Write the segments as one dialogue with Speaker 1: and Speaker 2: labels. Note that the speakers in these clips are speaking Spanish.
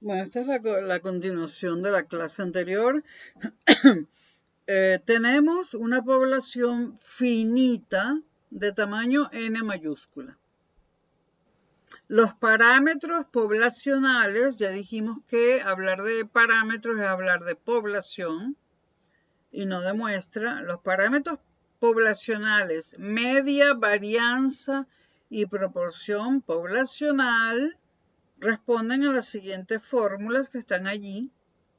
Speaker 1: Bueno, esta es la continuación de la clase anterior. Tenemos una población finita de tamaño N mayúscula. Los parámetros poblacionales, ya dijimos que hablar de parámetros es hablar de población y no de muestra. Los parámetros poblacionales, media, varianza y proporción poblacional, responden a las siguientes fórmulas que están allí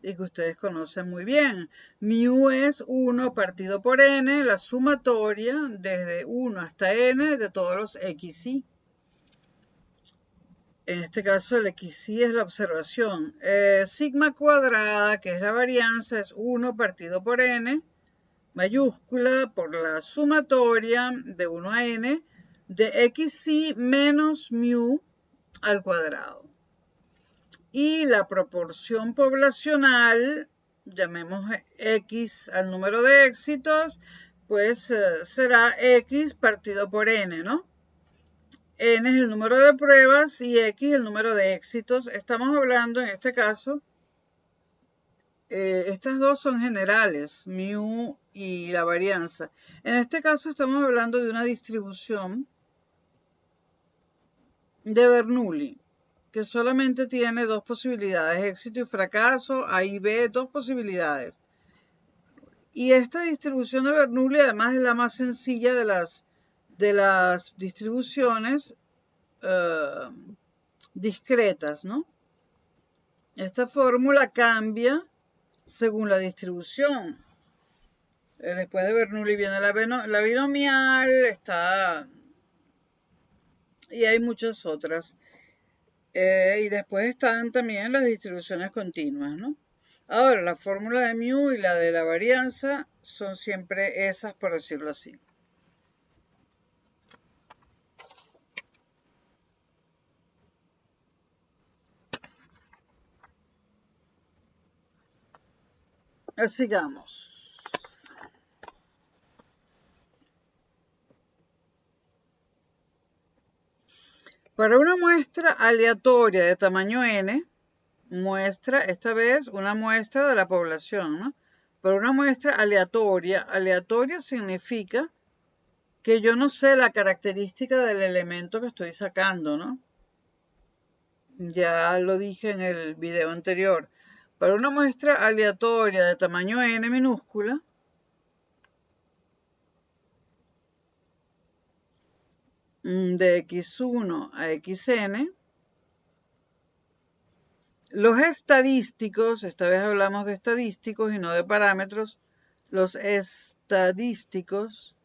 Speaker 1: y que ustedes conocen muy bien. Mu es 1 partido por n, la sumatoria desde 1 hasta n de todos los xi. En este caso el xi es la observación. Sigma cuadrada, que es la varianza, es 1 partido por n, mayúscula, por la sumatoria de 1 a n de xi menos mu al cuadrado. Y la proporción poblacional, llamemos x al número de éxitos, pues será x partido por n, ¿no? N es el número de pruebas y x el número de éxitos. Estamos hablando en este caso, estas dos son generales, mu y la varianza. En este caso estamos hablando de una distribución de Bernoulli, que solamente tiene dos posibilidades, éxito y fracaso, A y B, dos posibilidades. Y esta distribución de Bernoulli además es la más sencilla de las distribuciones discretas, ¿no? Esta fórmula cambia según la distribución. Después de Bernoulli viene la binomial, y hay muchas otras. Y después están también las distribuciones continuas, ¿no? Ahora, la fórmula de mu y la de la varianza son siempre esas, por decirlo así. Sigamos. Para una muestra aleatoria de tamaño n, esta vez una muestra de la población, ¿no? Pero una muestra aleatoria significa que yo no sé la característica del elemento que estoy sacando, ¿no? Ya lo dije en el video anterior. Para una muestra aleatoria de tamaño n minúscula, de x1 a xn, los estadísticos, esta vez hablamos de estadísticos y no de parámetros, los estadísticos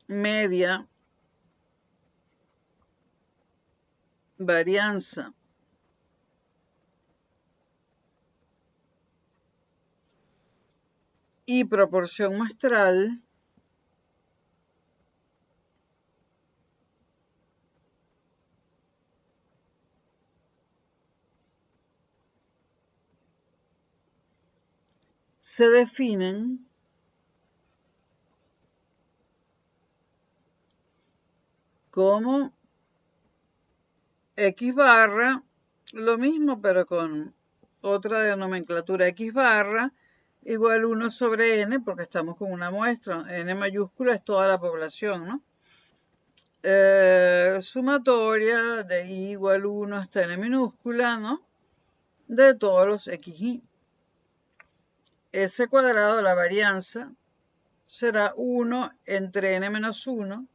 Speaker 1: media, varianza y proporción muestral se definen como x barra, lo mismo pero con otra nomenclatura, x barra igual 1 sobre n, porque estamos con una muestra, n mayúscula es toda la población, ¿no? Sumatoria de i igual 1 hasta n minúscula, ¿no? De todos los xi. S cuadrado, la varianza, será 1 entre n menos 1.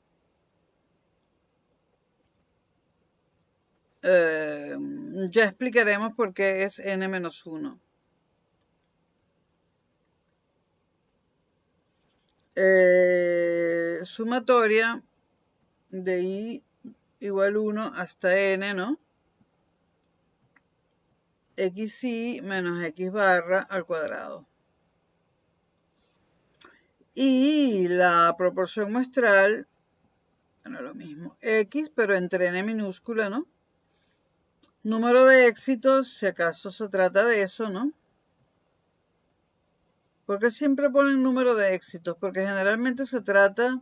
Speaker 1: Ya explicaremos por qué es n menos 1. Sumatoria de i igual 1 hasta n, ¿no? xi menos x barra al cuadrado. Y la proporción muestral, bueno, lo mismo, x, pero entre n minúscula, ¿no? Número de éxitos, si acaso se trata de eso, ¿no? ¿Por qué siempre ponen número de éxitos? Porque generalmente se trata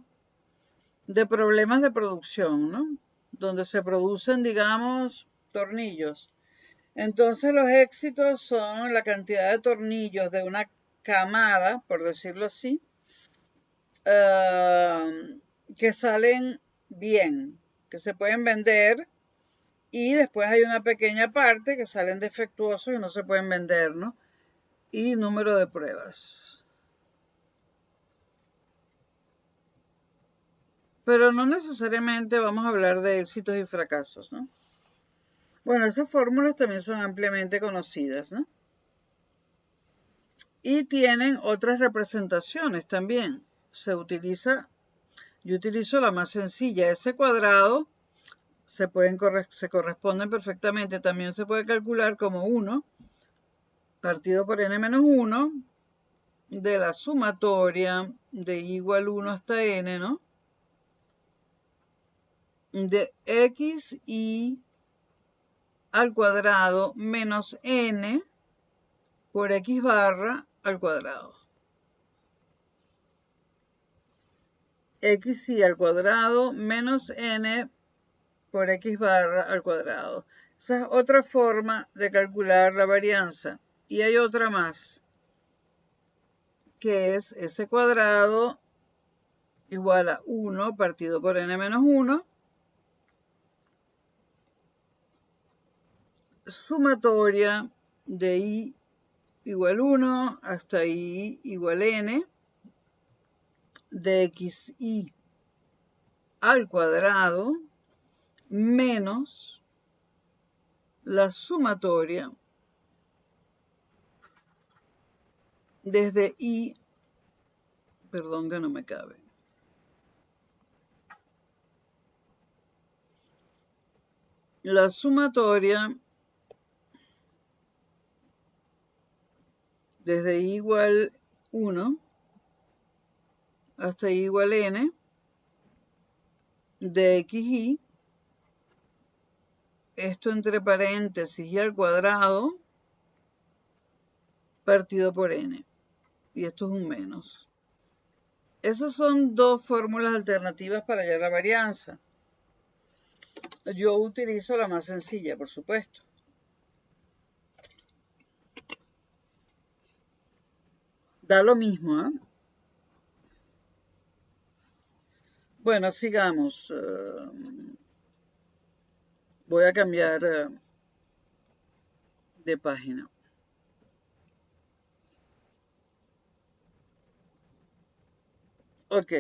Speaker 1: de problemas de producción, ¿no? Donde se producen, digamos, tornillos. Entonces los éxitos son la cantidad de tornillos de una camada, por decirlo así, que salen bien, que se pueden vender, y después hay una pequeña parte que salen defectuosos y no se pueden vender, ¿no? Y número de pruebas. Pero no necesariamente vamos a hablar de éxitos y fracasos, ¿no? Bueno, esas fórmulas también son ampliamente conocidas, ¿no? Y tienen otras representaciones también. Yo utilizo la más sencilla. Ese cuadrado se corresponden perfectamente. También se puede calcular como 1 partido por n menos 1 de la sumatoria de i igual 1 hasta n, ¿no? De xi al cuadrado menos n por x barra al cuadrado. Xi al cuadrado menos n por x barra al cuadrado. Esa es otra forma de calcular la varianza. Y hay otra más, que es s cuadrado igual a 1 partido por n menos 1, sumatoria de i igual 1 hasta i igual n de xi al cuadrado menos la sumatoria desde i, perdón que no me cabe, la sumatoria desde i igual 1 hasta i igual n de xi, esto entre paréntesis y al cuadrado, partido por n. Y esto es un menos. Esas son dos fórmulas alternativas para hallar la varianza. Yo utilizo la más sencilla, por supuesto. Da lo mismo, ¿eh? Bueno, sigamos. Voy a cambiar de página. Ok.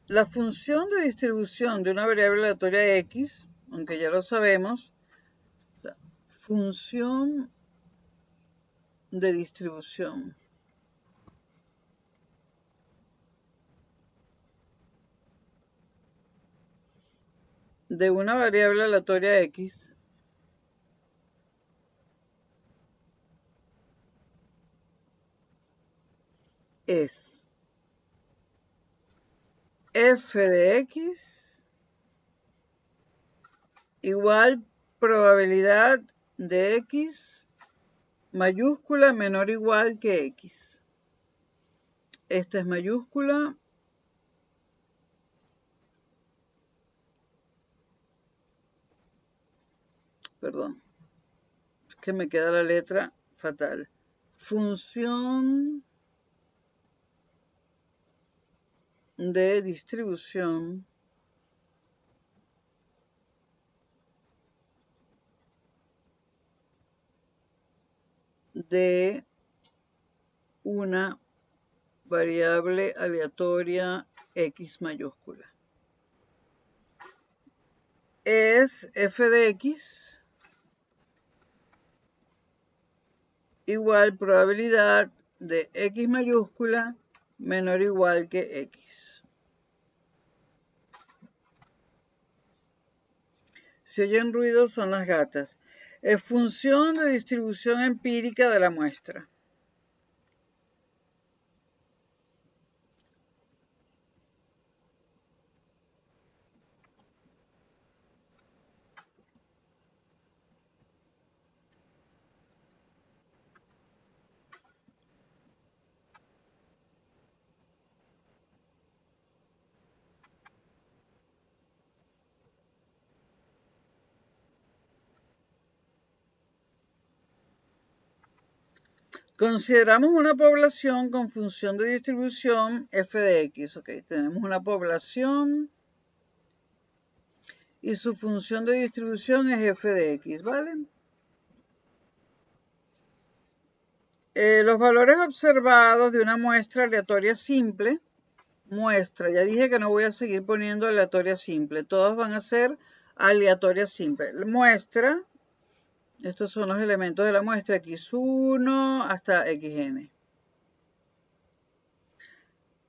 Speaker 1: La función de distribución de una variable aleatoria x, aunque ya lo sabemos, función de distribución de una variable aleatoria x es f de x igual probabilidad de x mayúscula menor o igual que x. Esta es mayúscula. Perdón, es que me queda la letra fatal. Función de distribución de una variable aleatoria x mayúscula. Es f de x igual probabilidad de x mayúscula menor o igual que x. Si oyen ruido son las gatas. Es función de distribución empírica de la muestra. Consideramos una población con función de distribución f de x. Ok, tenemos una población y su función de distribución es f de x, ¿vale? Los valores observados de una muestra aleatoria simple, ya dije que no voy a seguir poniendo aleatoria simple, todas van a ser aleatoria simple. Muestra, estos son los elementos de la muestra x1 hasta xn.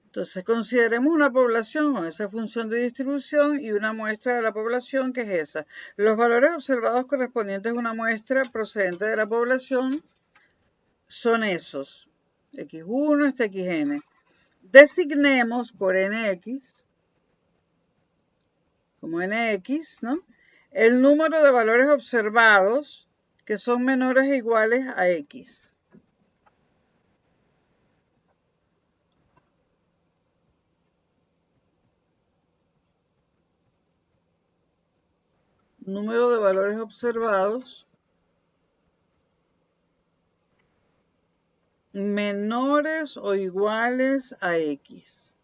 Speaker 1: Entonces, consideremos una población con esa función de distribución y una muestra de la población que es esa. Los valores observados correspondientes a una muestra procedente de la población son esos, x1 hasta xn. Designemos por nx, como nx, ¿no?, el número de valores observados que son menores o iguales a x. Número de valores observados menores o iguales a x.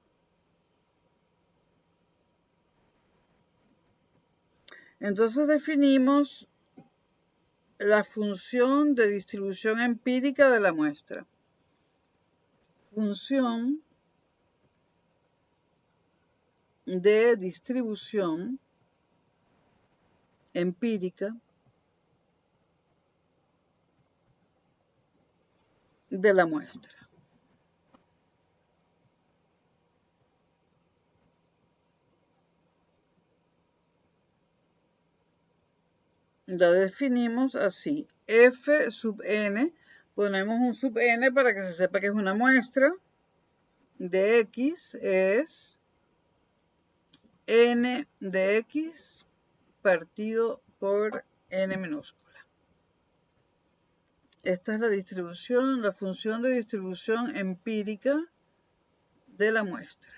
Speaker 1: Entonces definimos la función de distribución empírica de la muestra. Función de distribución empírica de la muestra. La definimos así. F sub n, ponemos un sub n para que se sepa que es una muestra de x, es n de x partido por n minúscula. Esta es la distribución, la función de distribución empírica de la muestra.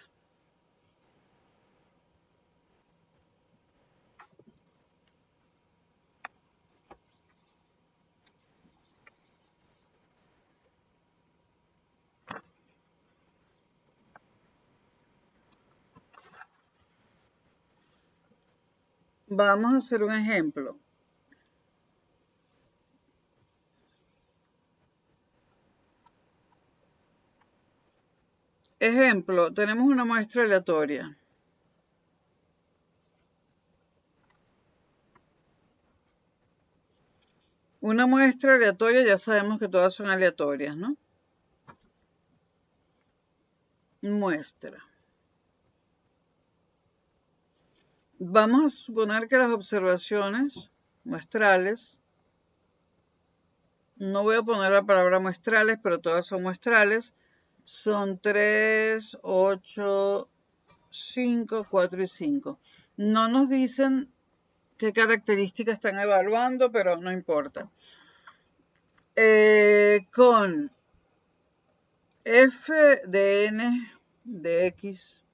Speaker 1: Vamos a hacer un ejemplo. Ejemplo, tenemos una muestra aleatoria. Una muestra aleatoria, ya sabemos que todas son aleatorias, ¿no? Muestra. Vamos a suponer que las observaciones muestrales, no voy a poner la palabra muestrales, pero todas son muestrales, son 3, 8, 5, 4 y 5. No nos dicen qué características están evaluando, pero no importa. Con f de n de x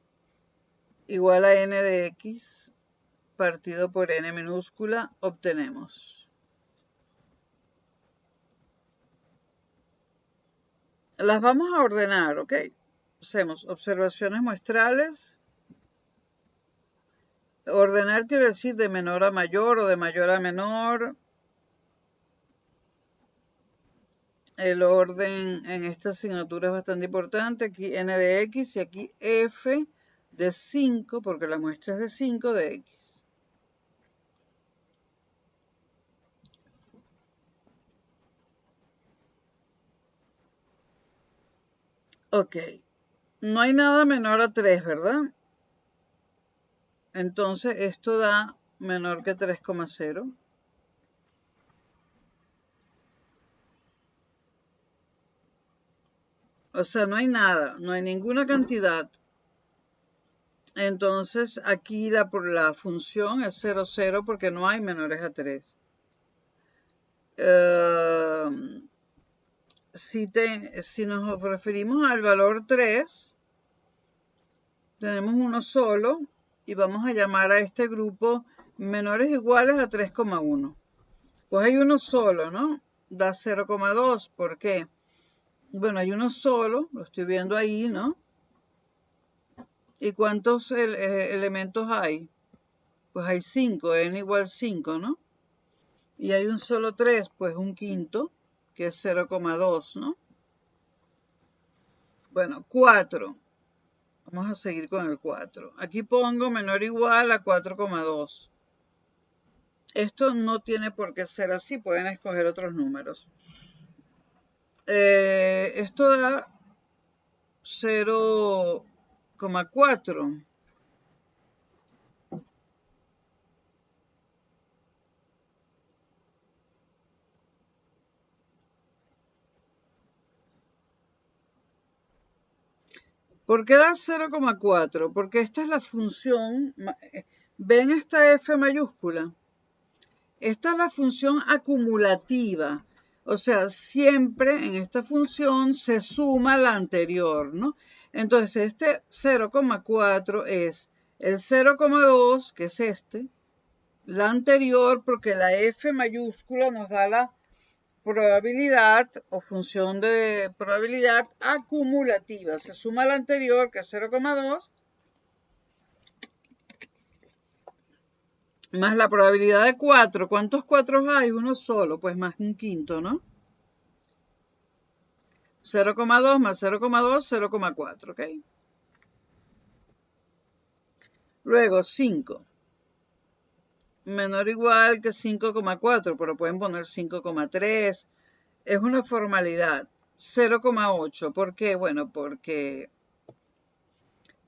Speaker 1: igual a n de x partido por n minúscula, obtenemos. Las vamos a ordenar, ¿ok? Hacemos observaciones muestrales. Ordenar quiere decir de menor a mayor o de mayor a menor. El orden en esta asignatura es bastante importante. Aquí n de x y aquí f de 5, porque la muestra es de 5 de x. Ok, no hay nada menor a 3, ¿verdad? Entonces esto da menor que 3,0. O sea, no hay nada, no hay ninguna cantidad. Entonces aquí la función es 0, 0 porque no hay menores a 3. Si nos referimos al valor 3, tenemos uno solo y vamos a llamar a este grupo menores o iguales a 3,1. Pues hay uno solo, ¿no? Da 0,2. ¿Por qué? Bueno, hay uno solo, lo estoy viendo ahí, ¿no? ¿Y cuántos elementos hay? Pues hay 5, n igual 5, ¿no? Y hay un solo 3, pues un quinto, que es 0,2, ¿no? Bueno, 4. Vamos a seguir con el 4. Aquí pongo menor o igual a 4,2. Esto no tiene por qué ser así, pueden escoger otros números. Esto da 0,4. ¿Por qué da 0,4? Porque esta es la función. ¿Ven esta F mayúscula? Esta es la función acumulativa. O sea, siempre en esta función se suma la anterior, ¿no? Entonces, este 0,4 es el 0,2, que es este, la anterior, porque la F mayúscula nos da la probabilidad o función de probabilidad acumulativa. Se suma la anterior, que es 0,2, más la probabilidad de 4. ¿Cuántos 4 hay? Uno solo, pues más un quinto, ¿no? 0,2 más 0,2, 0,4, ¿ok? Luego 5. Menor o igual que 5,4, pero pueden poner 5,3. Es una formalidad. 0,8. ¿Por qué? Bueno, porque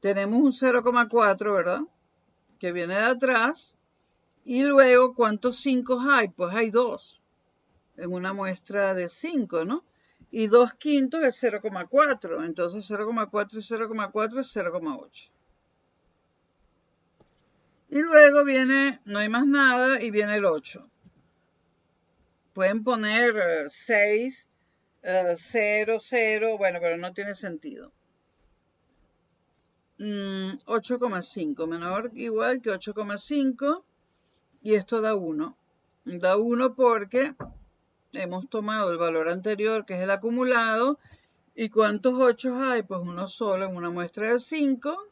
Speaker 1: tenemos un 0,4, ¿verdad? Que viene de atrás. Y luego, ¿cuántos 5 hay? Pues hay 2 en una muestra de 5, ¿no? Y 2 quintos es 0,4. Entonces 0,4 y 0,4 es 0,8. Y luego viene, no hay más nada, y viene el 8. Pueden poner 6, 0, 0, bueno, pero no tiene sentido. 8,5, menor igual que 8,5, y esto da 1. Da 1 porque hemos tomado el valor anterior, que es el acumulado, ¿y cuántos 8 hay? Pues uno solo en una muestra de 5,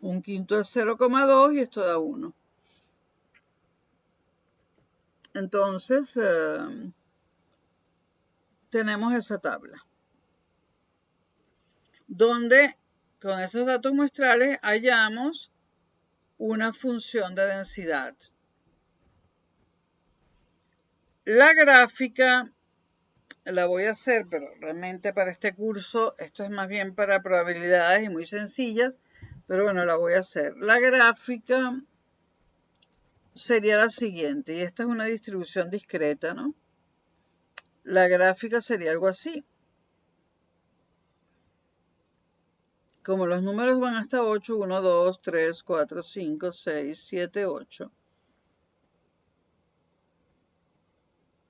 Speaker 1: un quinto es 0,2 y esto da 1. Entonces, tenemos esa tabla, donde con esos datos muestrales hallamos una función de densidad. La gráfica la voy a hacer, pero realmente para este curso, esto es más bien para probabilidades y muy sencillas, pero bueno, la voy a hacer. La gráfica sería la siguiente, y esta es una distribución discreta, ¿no? La gráfica sería algo así. Como los números van hasta 8, 1, 2, 3, 4, 5, 6, 7, 8.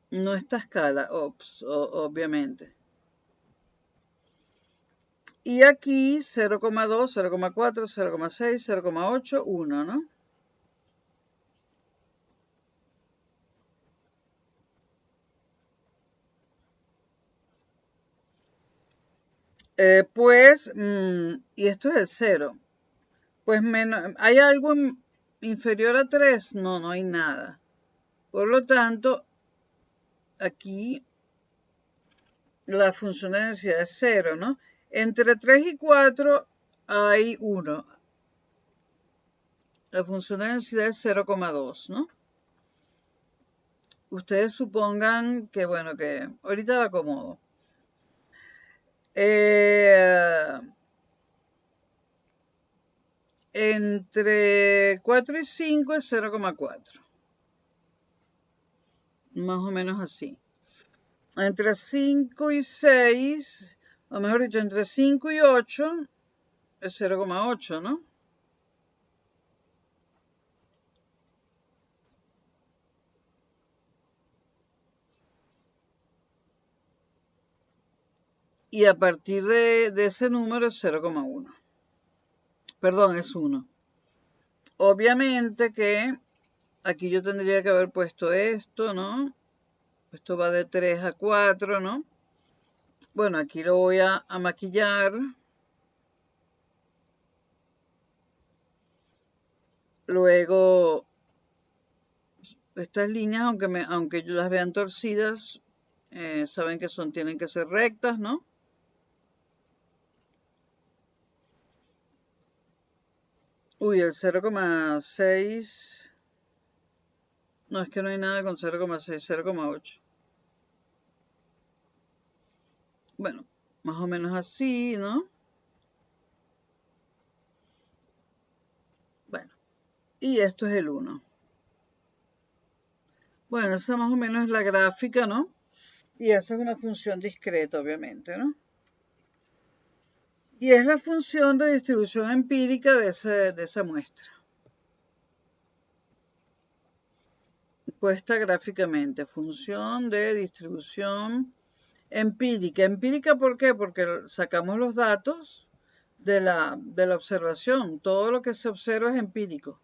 Speaker 1: No esta escala, obviamente. Y aquí 0,2, 0,4, 0,6, 0,8, 1, ¿no? Y esto es el 0. Pues menos, ¿hay algo inferior a 3? No, no hay nada. Por lo tanto, aquí la función de densidad es 0, ¿no? Entre 3 y 4 hay 1. La función de densidad es 0,2, ¿no? Ustedes supongan que, bueno, que ahorita la acomodo. Entre 4 y 5 es 0,4. Más o menos así. Entre 5 y 6, o mejor dicho, entre 5 y 8 es 0,8, ¿no? Y a partir de ese número es 0,1. Perdón, es 1. Obviamente que aquí yo tendría que haber puesto esto, ¿no? Esto va de 3 a 4, ¿no? Bueno, aquí lo voy a maquillar. Luego, estas líneas, aunque yo las vean torcidas, saben que tienen que ser rectas, ¿no? Uy, el 0,6. No, es que no hay nada con 0,6, 0,8. Bueno, más o menos así, ¿no? Bueno, y esto es el 1. Bueno, esa más o menos es la gráfica, ¿no? Y esa es una función discreta, obviamente, ¿no? Y es la función de distribución empírica de esa muestra, puesta gráficamente. Función de distribución empírica. ¿Empírica por qué? Porque sacamos los datos de la observación. Todo lo que se observa es empírico.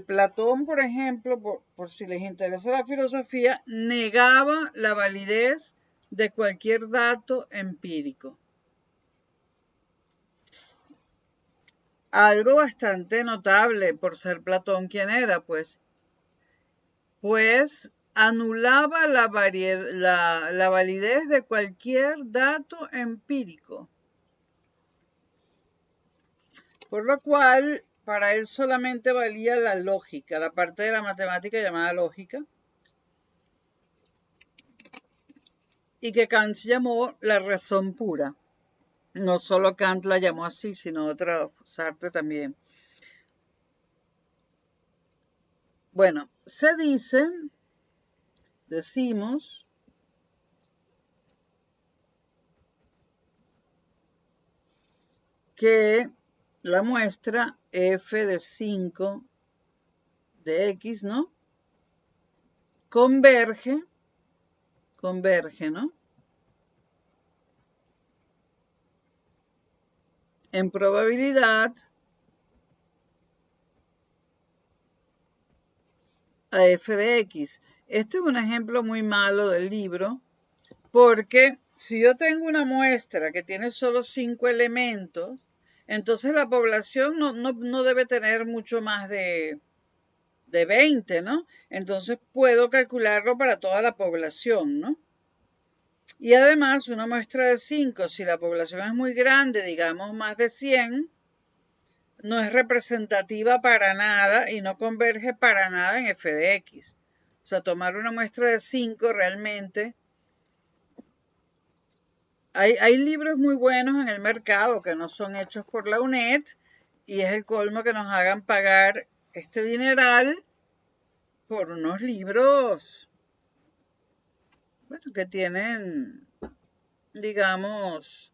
Speaker 1: Platón, por ejemplo, por si les interesa la filosofía, negaba la validez de cualquier dato empírico. Algo bastante notable por ser Platón quien era, pues anulaba la validez de cualquier dato empírico. Por lo cual, para él solamente valía la lógica, la parte de la matemática llamada lógica, y que Kant llamó la razón pura. No solo Kant la llamó así, sino Sartre también. Bueno, decimos, que la muestra f de 5 de x, ¿no? Converge, ¿no? En probabilidad a f de x. Este es un ejemplo muy malo del libro, porque si yo tengo una muestra que tiene solo 5 elementos, entonces la población no debe tener mucho más de 20, ¿no? Entonces puedo calcularlo para toda la población, ¿no? Y además una muestra de 5, si la población es muy grande, digamos más de 100, no es representativa para nada y no converge para nada en f de x. O sea, tomar una muestra de 5 realmente. Hay libros muy buenos en el mercado que no son hechos por la UNED y es el colmo que nos hagan pagar este dineral por unos libros, bueno, que tienen, digamos,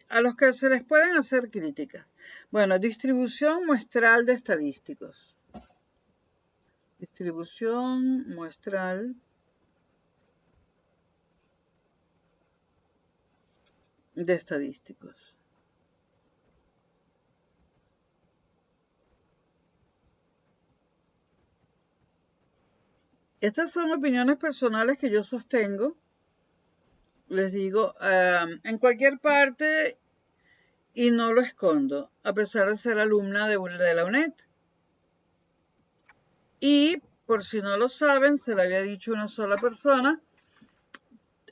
Speaker 1: a los que se les pueden hacer críticas. Bueno, distribución muestral de estadísticos. Distribución muestral de estadísticos. Estas son opiniones personales que yo sostengo. Les digo, en cualquier parte, y no lo escondo, a pesar de ser alumna de la UNED. Y, por si no lo saben, se lo había dicho una sola persona,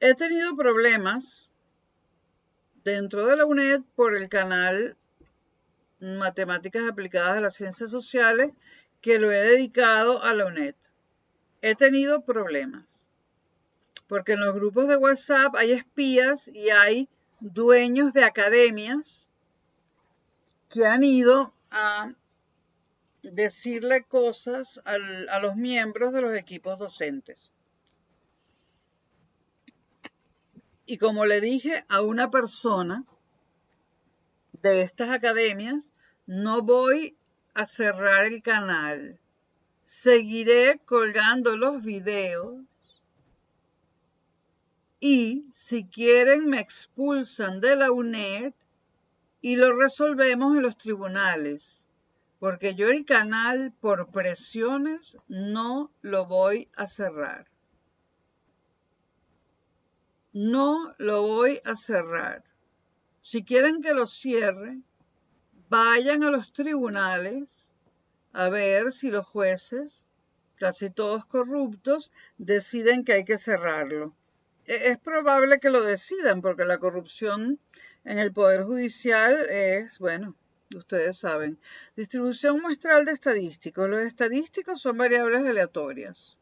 Speaker 1: he tenido problemas dentro de la UNED por el canal Matemáticas Aplicadas a las Ciencias Sociales, que lo he dedicado a la UNED. He tenido problemas, porque en los grupos de WhatsApp hay espías y hay dueños de academias que han ido a decirle cosas a los miembros de los equipos docentes. Y como le dije a una persona de estas academias, no voy a cerrar el canal. Seguiré colgando los videos y si quieren me expulsan de la UNED y lo resolvemos en los tribunales, porque yo el canal por presiones no lo voy a cerrar. No lo voy a cerrar. Si quieren que lo cierre, vayan a los tribunales a ver si los jueces, casi todos corruptos, deciden que hay que cerrarlo. Es probable que lo decidan porque la corrupción en el Poder Judicial es, bueno, ustedes saben. Distribución muestral de estadísticos. Los estadísticos son variables aleatorias.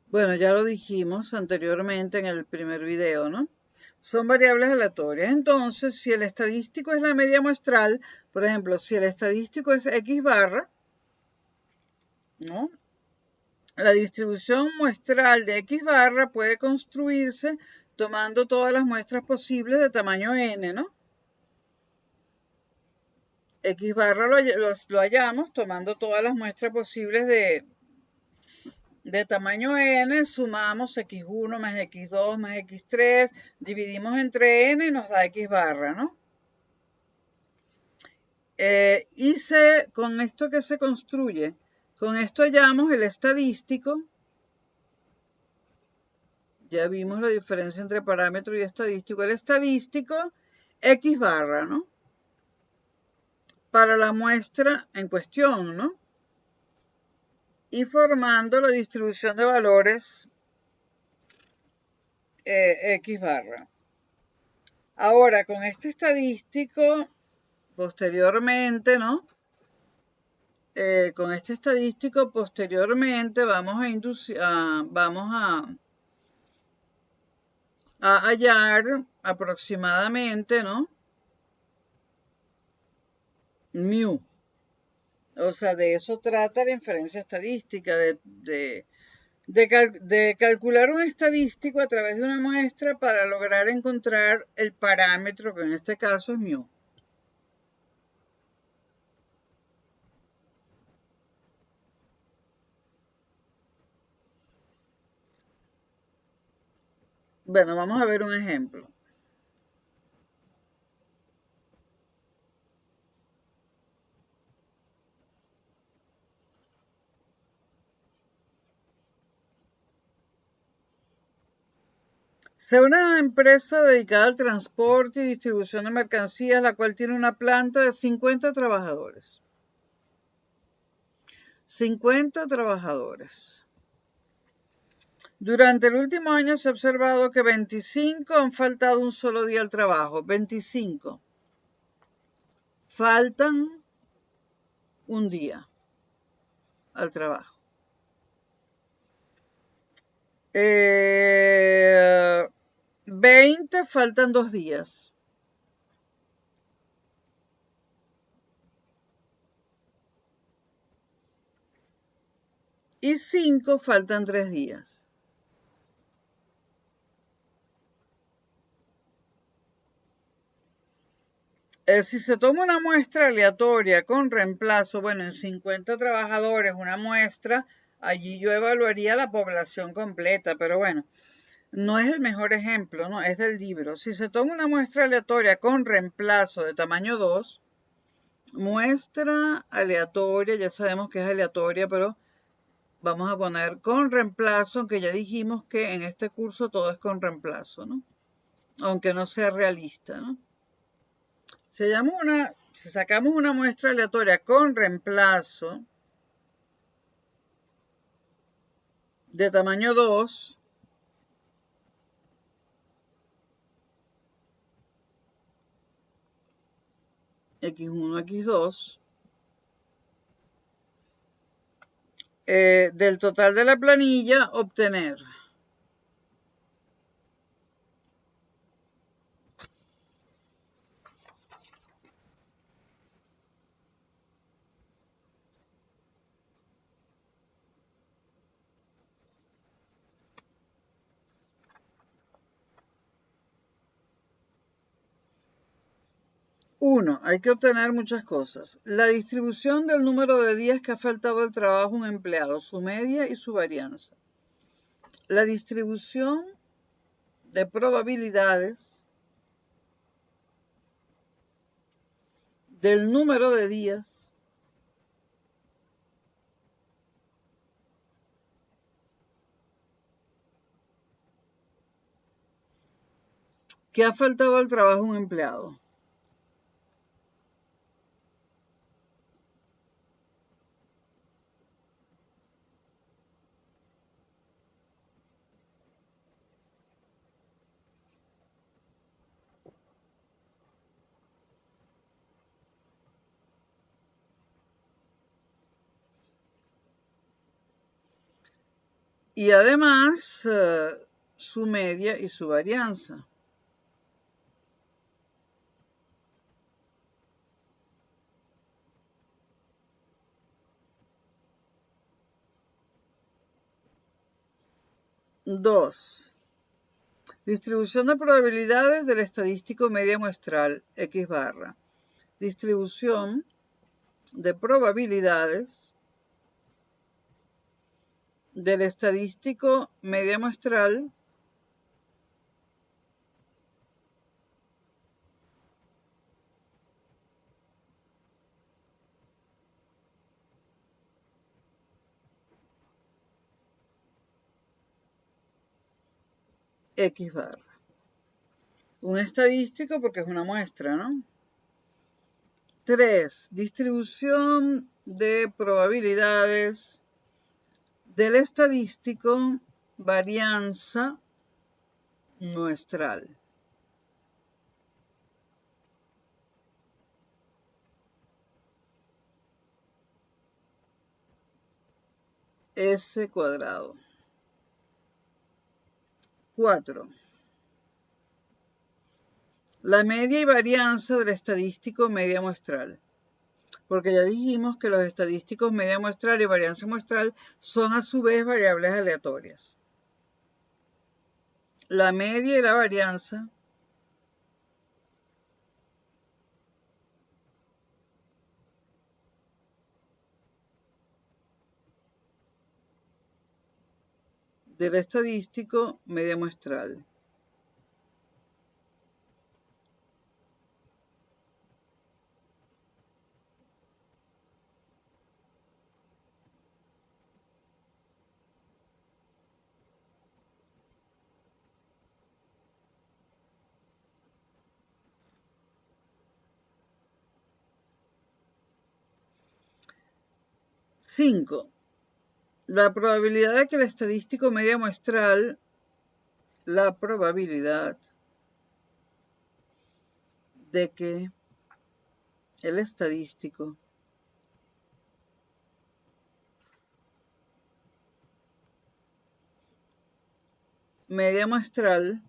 Speaker 1: Bueno, ya lo dijimos anteriormente en el primer video, ¿no? Son variables aleatorias. Entonces, si el estadístico es la media muestral, por ejemplo, si el estadístico es X barra, ¿no? La distribución muestral de X barra puede construirse tomando todas las muestras posibles de tamaño n, ¿no? X barra lo hallamos tomando todas las muestras posibles de tamaño n, sumamos x1 más x2 más x3, dividimos entre n y nos da x barra, ¿no? Con esto que se construye, con esto hallamos el estadístico. Ya vimos la diferencia entre parámetro y estadístico. El estadístico, x barra, ¿no? Para la muestra en cuestión, ¿no? Y formando la distribución de valores X barra. Ahora, con este estadístico, posteriormente, ¿no? Con este estadístico, posteriormente, vamos a hallar aproximadamente, ¿no? Mu. O sea, de eso trata la inferencia estadística, de calcular un estadístico a través de una muestra para lograr encontrar el parámetro, que en este caso es mu. Bueno, vamos a ver un ejemplo. Sea una empresa dedicada al transporte y distribución de mercancías, la cual tiene una planta de 50 trabajadores. 50 trabajadores. Durante el último año se ha observado que 25 han faltado un solo día al trabajo. 25. Faltan un día al trabajo. 20 faltan 2 días. Y 5 faltan 3 días. Si se toma una muestra aleatoria con reemplazo, bueno, en 50 trabajadores, una muestra, allí yo evaluaría la población completa, pero bueno, no es el mejor ejemplo, ¿no? Es del libro. Si se toma una muestra aleatoria con reemplazo de tamaño 2, muestra aleatoria, ya sabemos que es aleatoria, pero vamos a poner con reemplazo, aunque ya dijimos que en este curso todo es con reemplazo, ¿no? Aunque no sea realista, ¿no? Si sacamos una muestra aleatoria con reemplazo de tamaño 2, x1, x2, del total de la planilla, obtener 1. Hay que obtener muchas cosas. La distribución del número de días que ha faltado al trabajo un empleado, su media y su varianza. La distribución de probabilidades del número de días que ha faltado al trabajo un empleado. Y además su media y su varianza. Dos. Distribución de probabilidades del estadístico media muestral, X barra. Distribución de probabilidades del estadístico media muestral X barra. Un estadístico porque es una muestra, ¿no? 3. Distribución de probabilidades del estadístico varianza muestral. S cuadrado. 4. La media y varianza del estadístico media muestral. Porque ya dijimos que los estadísticos media muestral y varianza muestral son a su vez variables aleatorias. La media y la varianza del estadístico media muestral. Cinco. La probabilidad de que el estadístico media muestral, la probabilidad de que el estadístico media muestral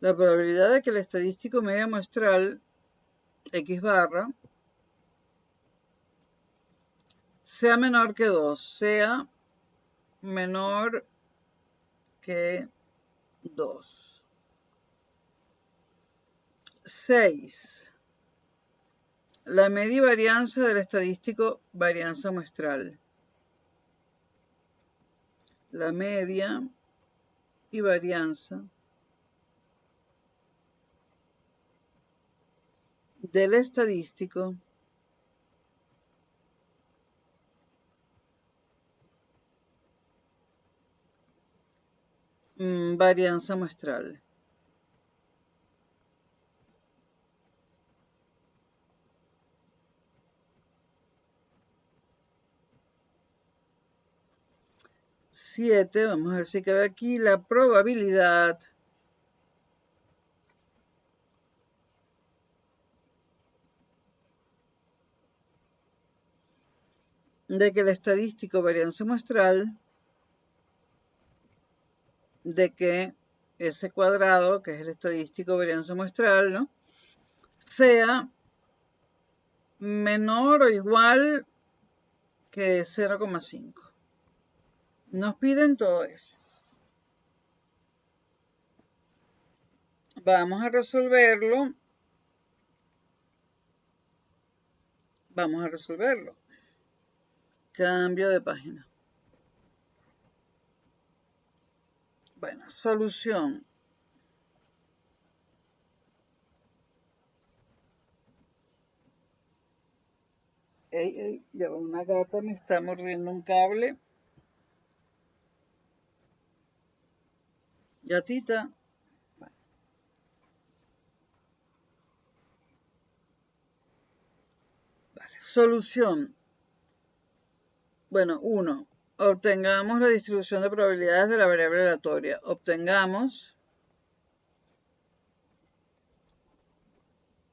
Speaker 1: la probabilidad de que el estadístico media muestral X barra sea menor que 2, sea menor que 2. 6. La media y varianza del estadístico varianza muestral. La media y varianza del estadístico varianza muestral. Siete, vamos a ver si cabe aquí, la probabilidad de que el estadístico varianza muestral, de que ese cuadrado, que es el estadístico varianza muestral, ¿no?, sea menor o igual que 0,5. Nos piden todo eso. Vamos a resolverlo. Vamos a resolverlo. Cambio de página. Bueno, solución. Ya una gata me está mordiendo un cable. Gatita. Vale. Solución. Bueno, 1. Obtengamos la distribución de probabilidades de la variable aleatoria. Obtengamos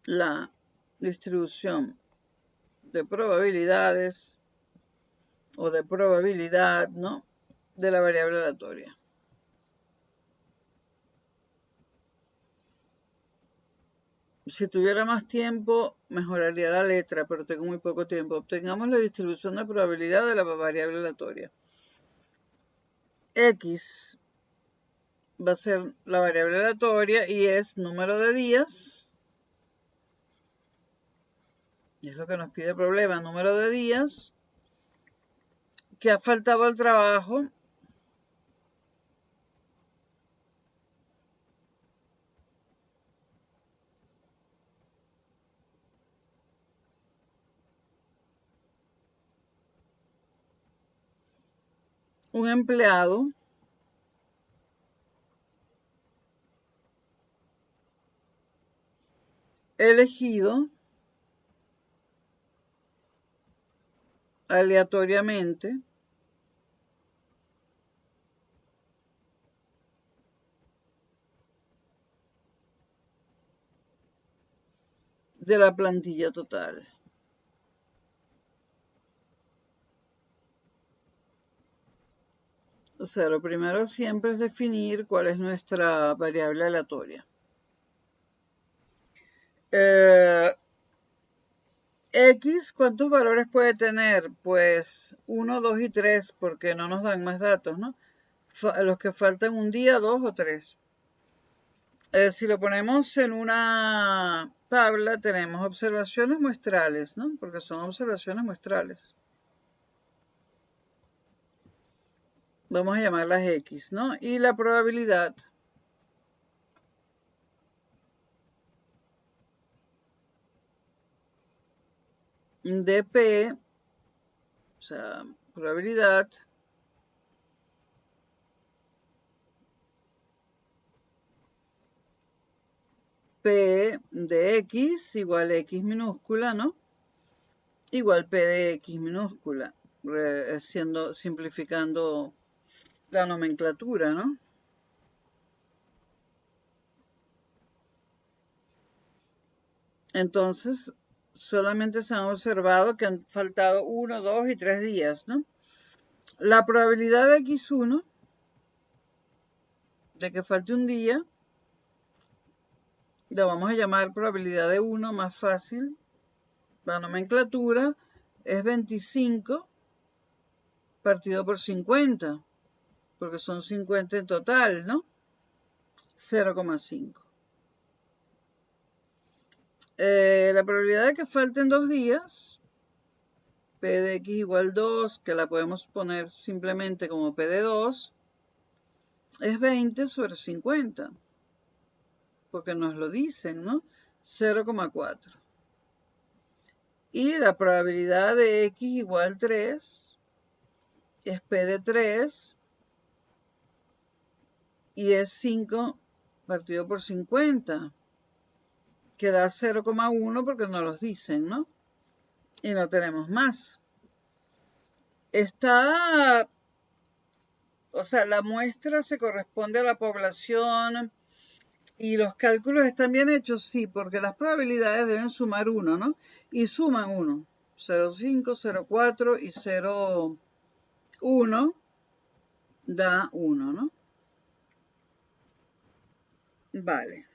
Speaker 1: la distribución de probabilidades o de probabilidad, ¿no?, de la variable aleatoria. Si tuviera más tiempo, mejoraría la letra, pero tengo muy poco tiempo. Obtengamos la distribución de probabilidad de la variable aleatoria. X va a ser la variable aleatoria y es número de días. Es lo que nos pide el problema, número de días que ha faltado al trabajo un empleado elegido aleatoriamente de la plantilla total. O sea, lo primero siempre es definir cuál es nuestra variable aleatoria. X, ¿cuántos valores puede tener? Pues 1, 2 y 3, porque no nos dan más datos, ¿no? Los que faltan un día, 2 o 3. Si lo ponemos en una tabla, tenemos observaciones muestrales, ¿no? Porque son observaciones muestrales. Vamos a llamarlas X, ¿no? Y la probabilidad de P, o sea, probabilidad P de X igual X minúscula, ¿no? Igual P de X minúscula, simplificando la nomenclatura, ¿no? Entonces, solamente se han observado que han faltado 1, 2 y 3 días, ¿no? La probabilidad de X1, de que falte un día, la vamos a llamar probabilidad de 1, más fácil. La nomenclatura es 25 partido por 50, porque son 50 en total, ¿no? 0,5. La probabilidad de que falten 2 días, P de X igual 2, que la podemos poner simplemente como P de 2, es 20 sobre 50, porque nos lo dicen, ¿no? 0,4. Y la probabilidad de X igual 3 es P de 3 y es 5 partido por 50, que da 0,1 porque nos los dicen, ¿no? Y no tenemos más. O sea, la muestra se corresponde a la población y los cálculos están bien hechos, sí, porque las probabilidades deben sumar 1, ¿no? Y suman 1. 0,5, 0,4 y 0,1 da 1, ¿no? Vale.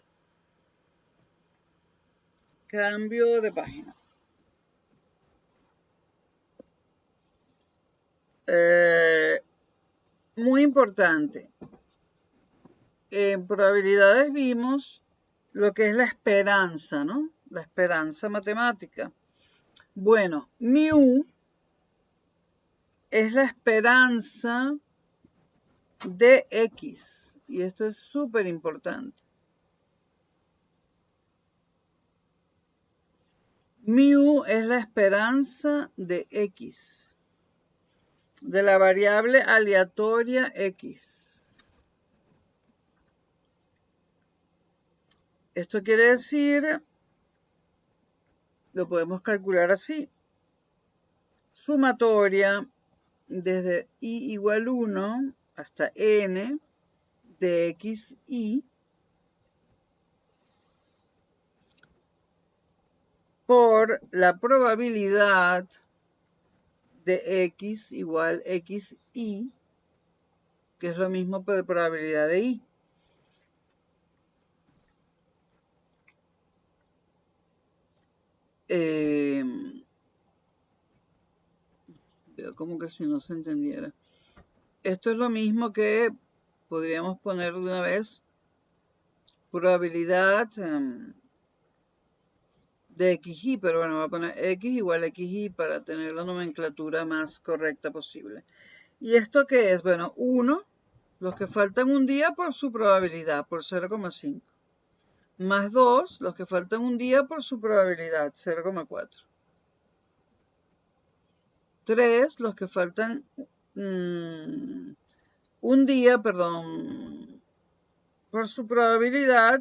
Speaker 1: Cambio de página. Muy importante. En probabilidades vimos lo que es la esperanza, ¿no? La esperanza matemática. Bueno, mu es la esperanza de X. Y esto es súper importante. Mu es la esperanza de X, de la variable aleatoria X. Esto quiere decir, lo podemos calcular así, sumatoria desde i igual 1 hasta n de xi por la probabilidad de x igual xi, que es lo mismo por la probabilidad de i. Como que si no se entendiera. Esto es lo mismo que podríamos poner de una vez probabilidad de xy, pero bueno, voy a poner x igual a xy para tener la nomenclatura más correcta posible. ¿Y esto qué es? Bueno, 1, los que faltan un día por su probabilidad, por 0,5. Más 2, los que faltan un día por su probabilidad, 0,4. 3, los que faltan un día, perdón, por su probabilidad,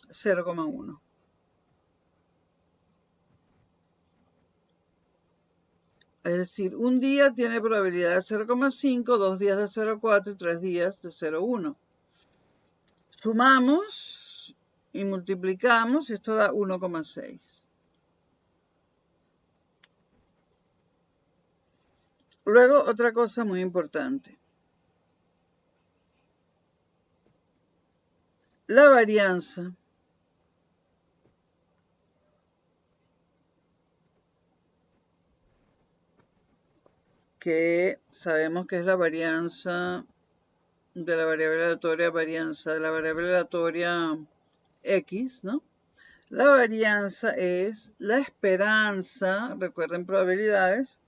Speaker 1: 0,1. Es decir, un día tiene probabilidad de 0,5, 2 días de 0,4 y 3 días de 0,1. Sumamos y multiplicamos y esto da 1,6. Luego, otra cosa muy importante. La varianza que sabemos que es la varianza de la variable aleatoria, varianza de la variable aleatoria X, ¿no? La varianza es la esperanza, recuerden probabilidades,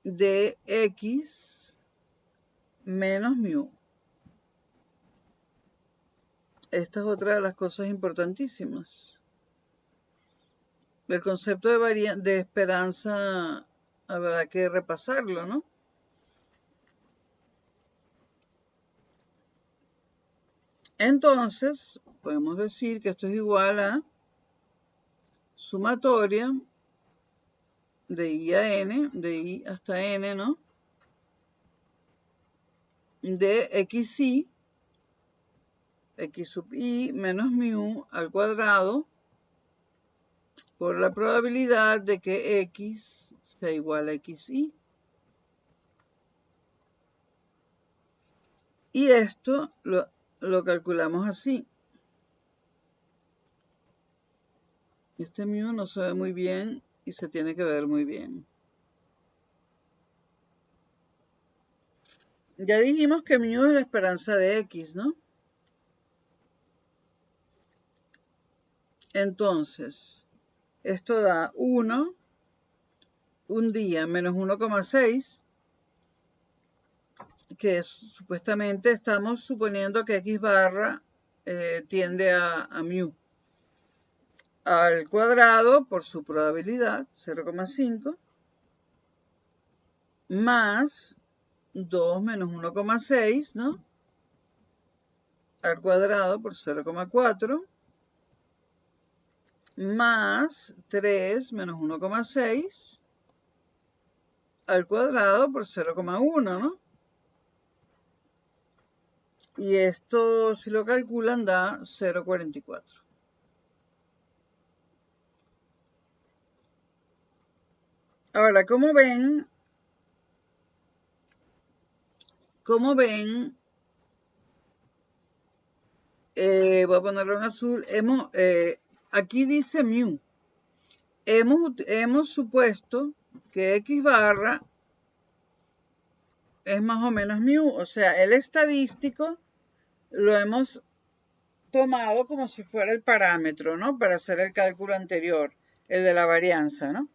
Speaker 1: de X menos mu. Esta es otra de las cosas importantísimas. El concepto de esperanza habrá que repasarlo, ¿no? Entonces, podemos decir que esto es igual a sumatoria de i a n, de i hasta n, ¿no? De xi, x sub i menos mu al cuadrado por la probabilidad de que x sea igual a xi. Y esto lo calculamos así. Este mu no se ve muy bien y se tiene que ver muy bien. Ya dijimos que mu es la esperanza de x, ¿no? Entonces, esto da 1, un día menos 1,6, que supuestamente estamos suponiendo que x barra tiende a mu. Al cuadrado por su probabilidad, 0,5, más 2 menos 1,6, ¿no? Al cuadrado por 0,4, más 3 menos 1,6 al cuadrado por 0,1, ¿no? Y esto, si lo calculan, da 0,44. Ahora, ¿cómo ven? Voy a ponerlo en azul. Aquí dice mu. Hemos supuesto que x barra es más o menos mu. O sea, el estadístico lo hemos tomado como si fuera el parámetro, ¿no? Para hacer el cálculo anterior, el de la varianza, ¿no?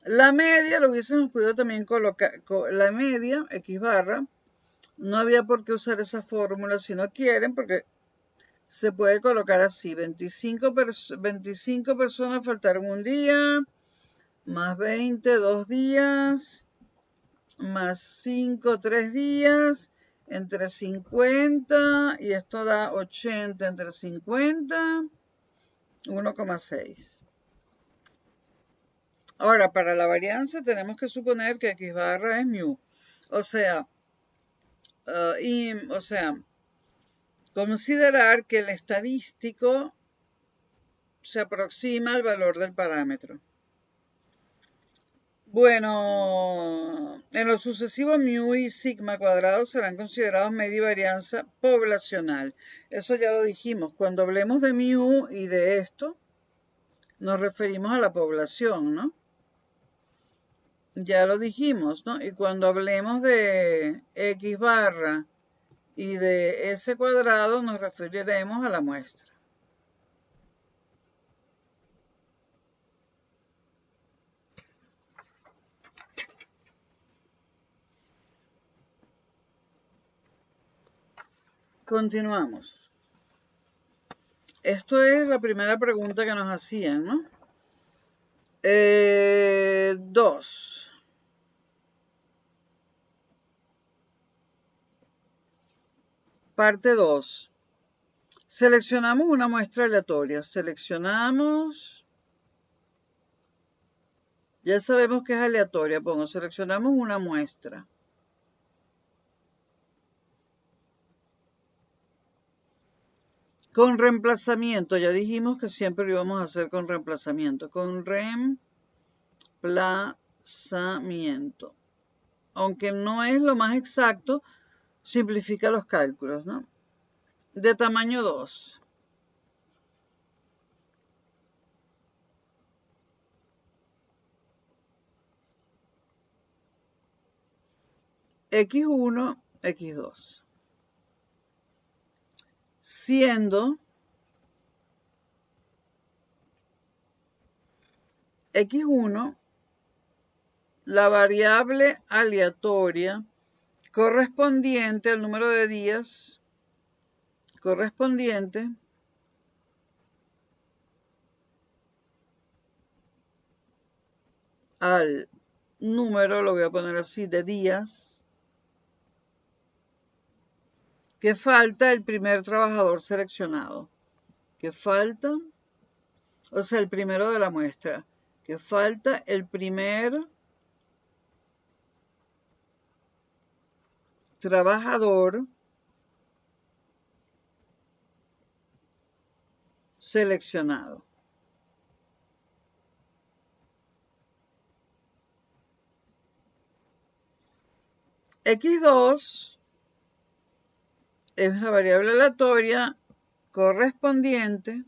Speaker 1: La media lo hubiésemos podido también colocar, la media, X barra, no había por qué usar esa fórmula si no quieren, porque se puede colocar así, 25 personas faltaron un día, más 20, 2 días, más 5, 3 días, entre 50, y esto da 80 entre 50, 1,6. Ahora, para la varianza tenemos que suponer que X barra es mu. O sea, considerar que el estadístico se aproxima al valor del parámetro. Bueno, en lo sucesivo mu y sigma cuadrados serán considerados media y varianza poblacional. Eso ya lo dijimos. Cuando hablemos de mu y de esto, nos referimos a la población, ¿no? Ya lo dijimos, ¿no? Y cuando hablemos de X barra y de S cuadrado, nos referiremos a la muestra. Continuamos. Esto es la primera pregunta que nos hacían, ¿no? 2. Parte 2. Seleccionamos una muestra aleatoria. Seleccionamos. Ya sabemos que es aleatoria. Pongo, seleccionamos una muestra. Con reemplazamiento. Ya dijimos que siempre lo íbamos a hacer con reemplazamiento. Con reemplazamiento. Aunque no es lo más exacto, simplifica los cálculos, ¿no? De tamaño 2. X1, X2. Siendo X1 la variable aleatoria correspondiente al número de días correspondiente al número, lo voy a poner así, de días que falta el primer trabajador seleccionado. Que falta, o sea, el primero de la muestra. Que falta el primer trabajador seleccionado. X2 es la variable aleatoria correspondiente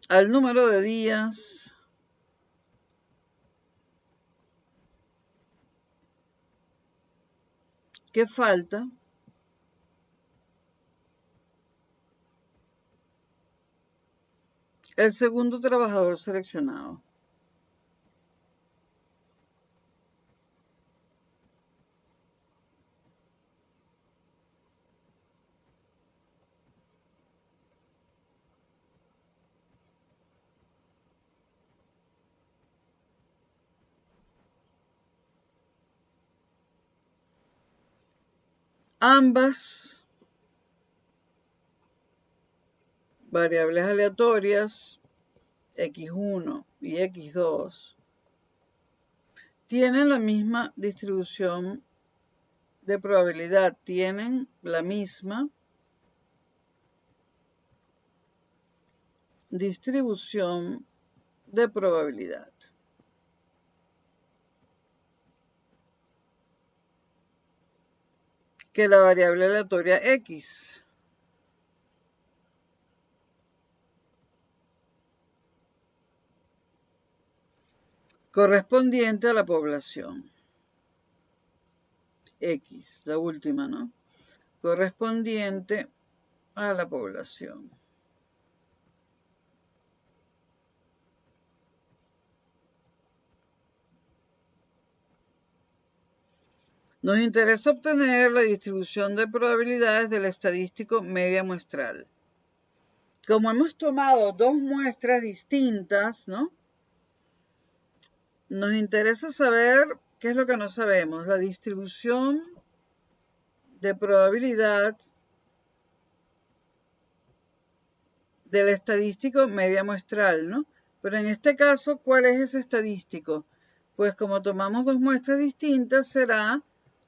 Speaker 1: al número de días que falta el segundo trabajador seleccionado. Ambas variables aleatorias, X1 y X2, tienen la misma distribución de probabilidad, tienen la misma distribución de probabilidad. Que la variable aleatoria X. correspondiente a la población. X, la última, ¿no? Correspondiente a la población. Nos interesa obtener la distribución de probabilidades del estadístico media muestral. Como hemos tomado dos muestras distintas, ¿no? Nos interesa saber qué es lo que no sabemos, la distribución de probabilidad del estadístico media muestral, ¿no? Pero en este caso, ¿cuál es ese estadístico? Pues como tomamos dos muestras distintas, será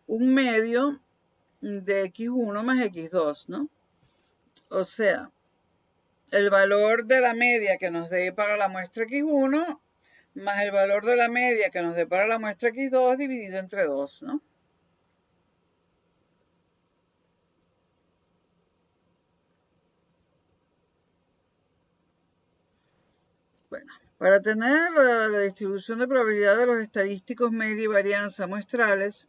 Speaker 1: un medio de x1 más x2, ¿no? O sea, el valor de la media que nos dé para la muestra x1 más el valor de la media que nos dé para la muestra x2 dividido entre 2, ¿no? Bueno, para tener la distribución de probabilidad de los estadísticos media y varianza muestrales,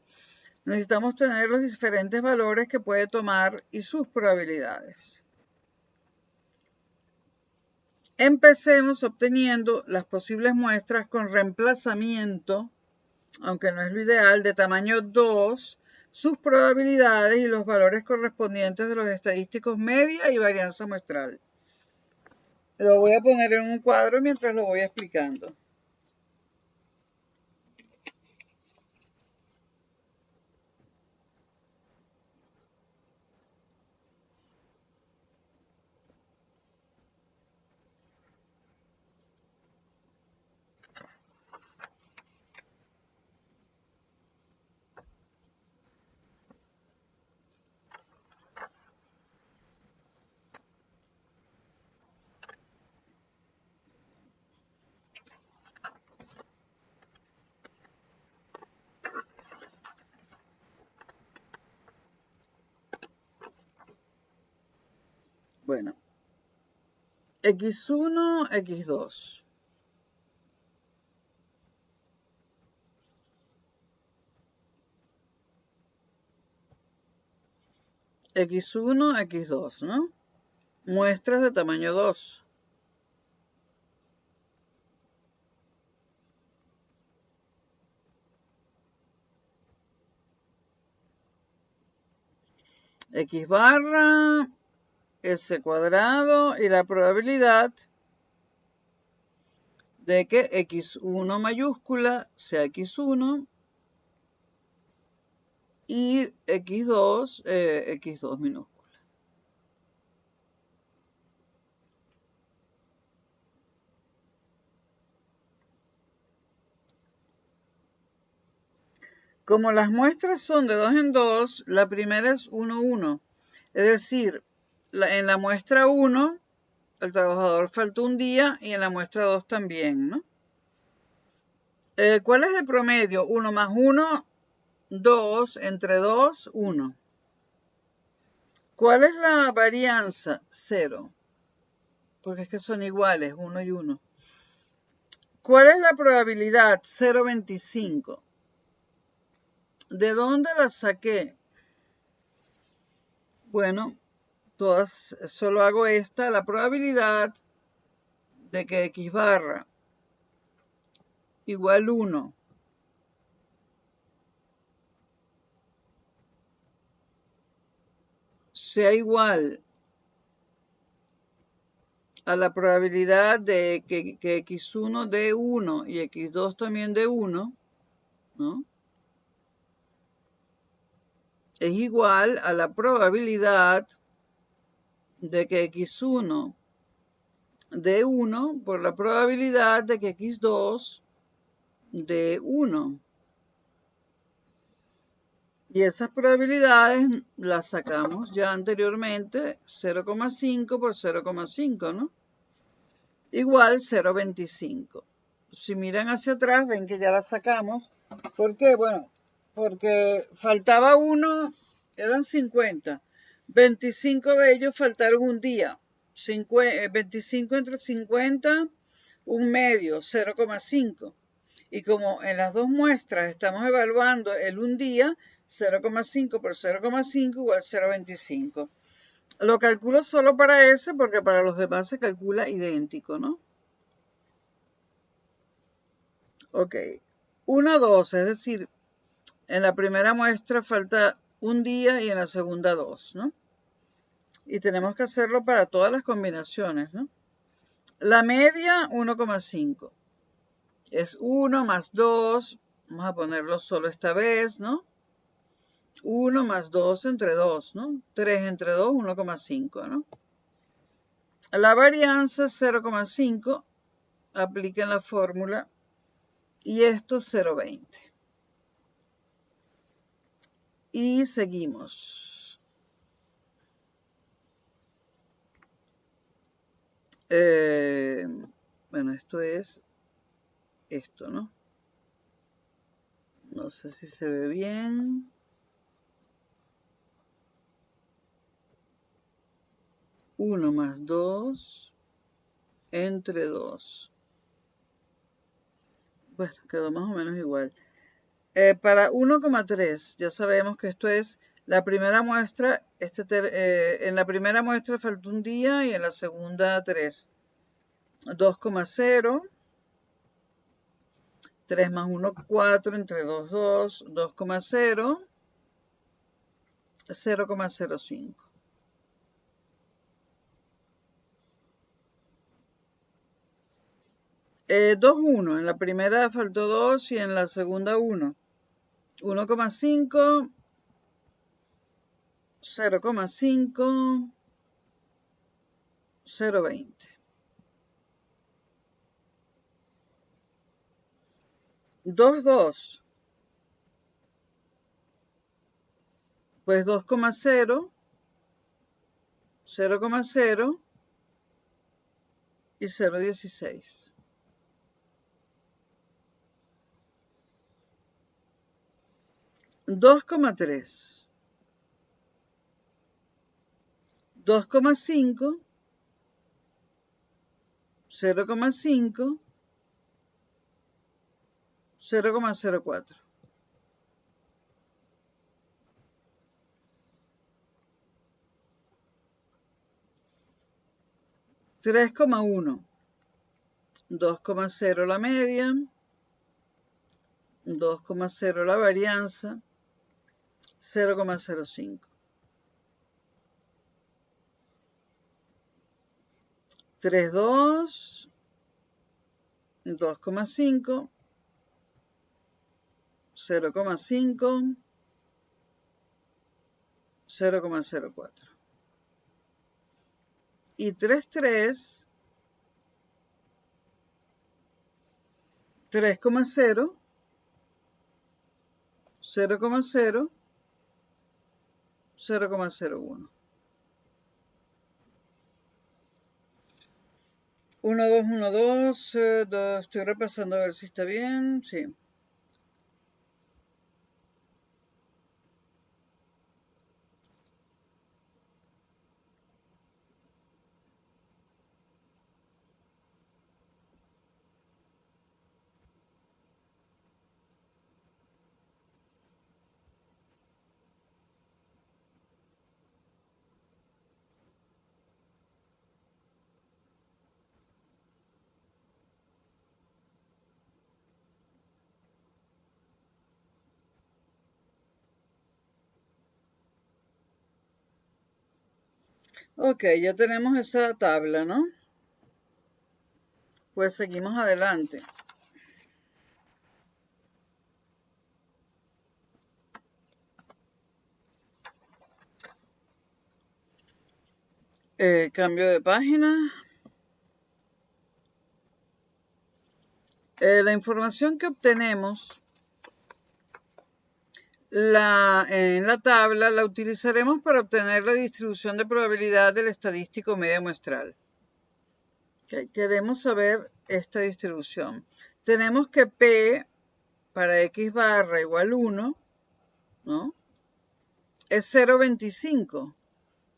Speaker 1: necesitamos tener los diferentes valores que puede tomar y sus probabilidades. Empecemos obteniendo las posibles muestras con reemplazamiento, aunque no es lo ideal, de tamaño 2, sus probabilidades y los valores correspondientes de los estadísticos media y varianza muestral. Lo voy a poner en un cuadro mientras lo voy explicando. Bueno, x1, x2. x1, x2, ¿no? Muestras de tamaño 2. X barra, S cuadrado y la probabilidad de que x1 mayúscula sea x1 y x2, x2 minúscula. Como las muestras son de 2 en 2, la primera es 1, 1. Es decir, en la muestra 1, el trabajador faltó un día y en la muestra 2 también, ¿no? ¿Cuál es el promedio? 1 más 1, 2, entre 2, 1. ¿Cuál es la varianza? 0. Porque es que son iguales, 1 y 1. ¿Cuál es la probabilidad? 0,25. ¿De dónde la saqué? Bueno, todas, solo hago esta, la probabilidad de que x barra igual 1 sea igual a la probabilidad de que x1 dé 1 y x2 también dé 1, ¿no? Es igual a la probabilidad de que x1 dé 1 por la probabilidad de que x2 dé 1. Y esas probabilidades las sacamos ya anteriormente, 0,5 por 0,5, ¿no? Igual 0,25. Si miran hacia atrás, ven que ya las sacamos. ¿Por qué? Bueno, porque faltaba 1, eran 50. 25 de ellos faltaron un día. 25 entre 50, un medio, 0,5. Y como en las dos muestras estamos evaluando el un día, 0,5 por 0,5 igual 0,25. Lo calculo solo para ese porque para los demás se calcula idéntico, ¿no? Ok. 1, 2, es decir, en la primera muestra falta un día y en la segunda 2, ¿no? Y tenemos que hacerlo para todas las combinaciones, ¿no? La media, 1,5. Es 1 más 2, vamos a ponerlo solo esta vez, ¿no? 1 más 2 entre 2, ¿no? 3 entre 2, 1,5, ¿no? La varianza 0,5, apliquen la fórmula, y esto 0,20. Y seguimos. Bueno, esto es esto, ¿no? No sé si se ve bien. 1 más 2 entre 2. Bueno, quedó más o menos igual. Para 1,3, ya sabemos que esto es la primera muestra. En la primera muestra falta un día y en la segunda 3. 2,0. 3 más 1, 4, entre 2, 2, 2,0, 0,05. Eh, 2, 1. En la primera faltó 2 y en la segunda 1. 1,5, 0,5, 0,20. 2, 2. Pues 2,0, 0,0 y 0,16. 2,3. 2,5, 0,5, 0,04. 3,1. 2,0 la media, 2,0 la varianza, 0,05. 3,2, 2,5, 0,5, 0,04. Y 3,3, 3,0, 0,0, 0,01. 1, 2, 1, 2, estoy repasando a ver si está bien, sí. Ok, ya tenemos esa tabla, ¿no? Pues seguimos adelante. Cambio de página. La información que obtenemos en la tabla la utilizaremos para obtener la distribución de probabilidad del estadístico media muestral. Okay, queremos saber esta distribución. Tenemos que P para X barra igual 1, ¿no? Es 0,25.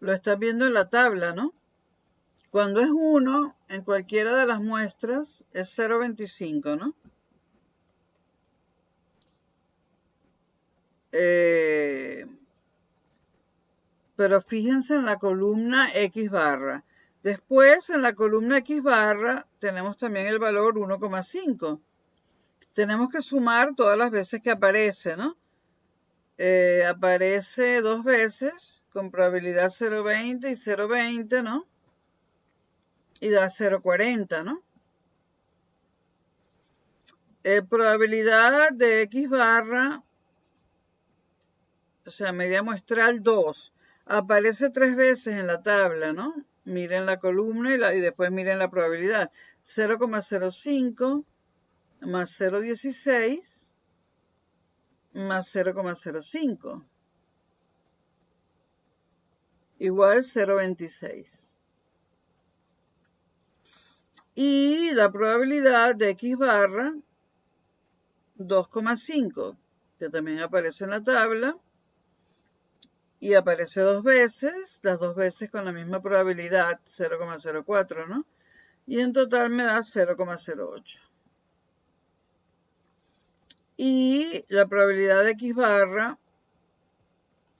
Speaker 1: Lo están viendo en la tabla, ¿no? Cuando es 1, en cualquiera de las muestras es 0,25, ¿no? pero fíjense en la columna X barra. Después, en la columna X barra, tenemos también el valor 1,5. Tenemos que sumar todas las veces que aparece, ¿no? Aparece 2 veces, con probabilidad 0,20 y 0,20, ¿no? Y da 0,40, ¿no? Probabilidad de X barra, o sea, medida muestral 2. Aparece 3 veces en la tabla, ¿no? Miren la columna y después miren la probabilidad. 0,05 más 0,16 más 0,05 igual 0,26. Y la probabilidad de X barra 2,5, que también aparece en la tabla. Y aparece 2 veces, las 2 veces con la misma probabilidad, 0,04, ¿no? Y en total me da 0,08. Y la probabilidad de X barra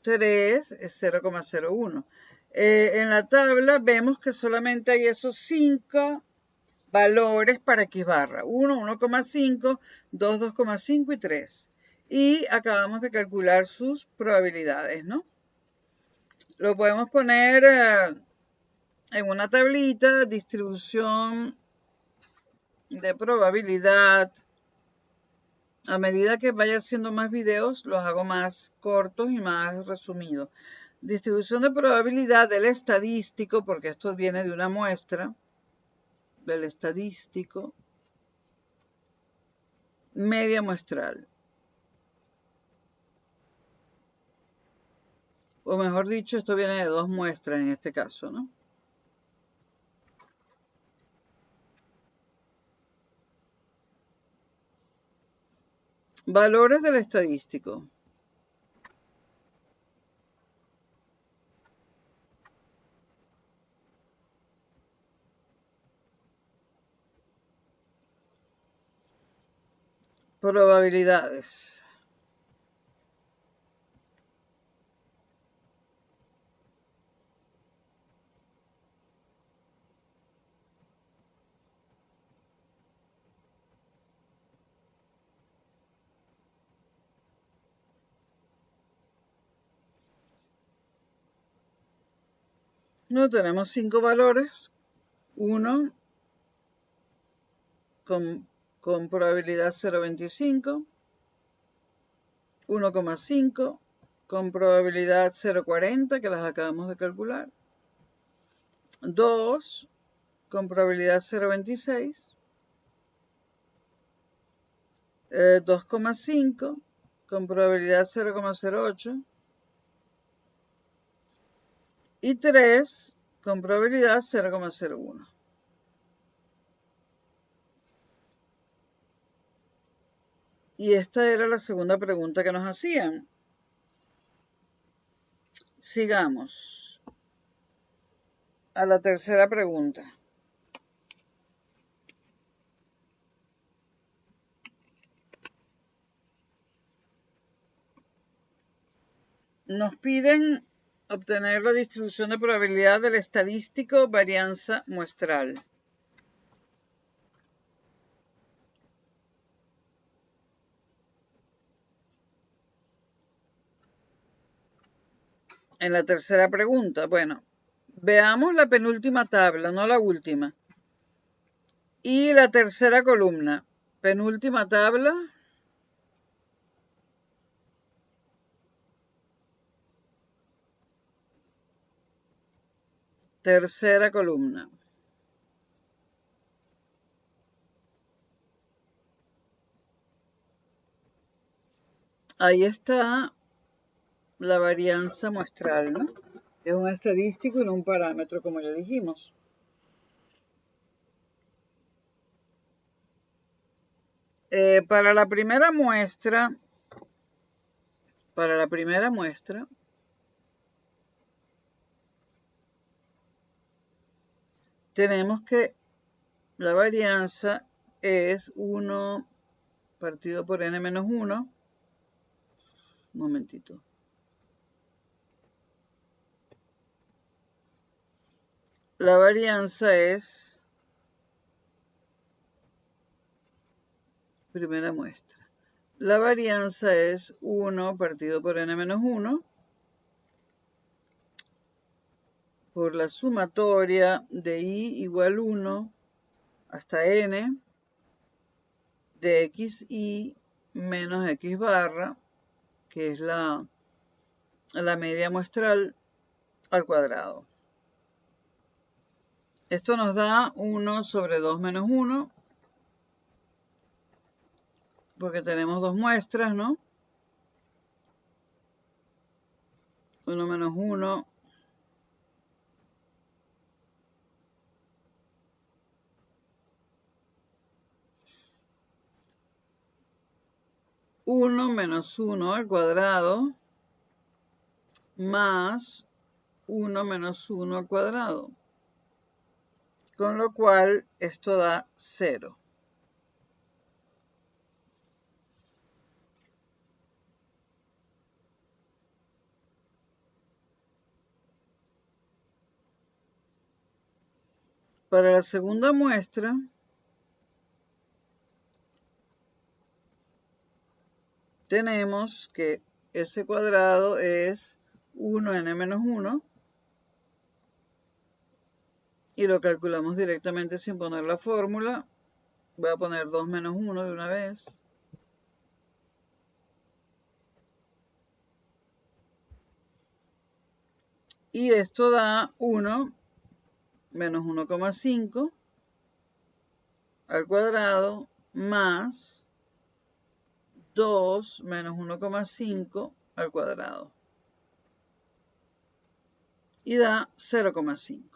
Speaker 1: 3 es 0,01. En la tabla vemos que solamente hay esos 5 valores para X barra. 1, 1,5, 2, 2,5 y 3. Y acabamos de calcular sus probabilidades, ¿no? Lo podemos poner en una tablita, distribución de probabilidad. A medida que vaya haciendo más videos, los hago más cortos y más resumidos. Distribución de probabilidad del estadístico, porque esto viene de una muestra, del estadístico, media muestral. O mejor dicho, esto viene de 2 muestras en este caso, ¿no? Valores del estadístico. Probabilidades. No, tenemos 5 valores. 1 con probabilidad 0,25. 1,5 con probabilidad 0,40, que las acabamos de calcular. 2 con probabilidad 0,26. 2,5 con probabilidad 0,08. Y 3 con probabilidad 0,01. Y esta era la segunda pregunta que nos hacían. Sigamos a la tercera pregunta. Nos piden obtener la distribución de probabilidad del estadístico varianza muestral. En la tercera pregunta, bueno, veamos la penúltima tabla, no la última. Y la tercera columna, penúltima tabla. Tercera columna. Ahí está la varianza muestral, ¿no? Es un estadístico y no un parámetro, como ya dijimos. Para la primera muestra, tenemos que la varianza es 1 partido por n menos 1 Un momentito. La varianza es primera muestra. La varianza es 1 partido por n menos 1 por la sumatoria de i igual 1 hasta n de xi menos x barra, que es la media muestral al cuadrado. Esto nos da 1 sobre 2 menos 1, porque tenemos dos muestras, ¿no? 1 menos 1 1 menos 1 al cuadrado más 1 menos 1 al cuadrado. Con lo cual esto da 0. Para la segunda muestra, tenemos que ese cuadrado es 1n menos 1 y lo calculamos directamente sin poner la fórmula. Voy a poner 2 menos 1 de una vez. Y esto da 1 menos 1,5 al cuadrado más 2 menos 1,5 al cuadrado. Y da 0,5.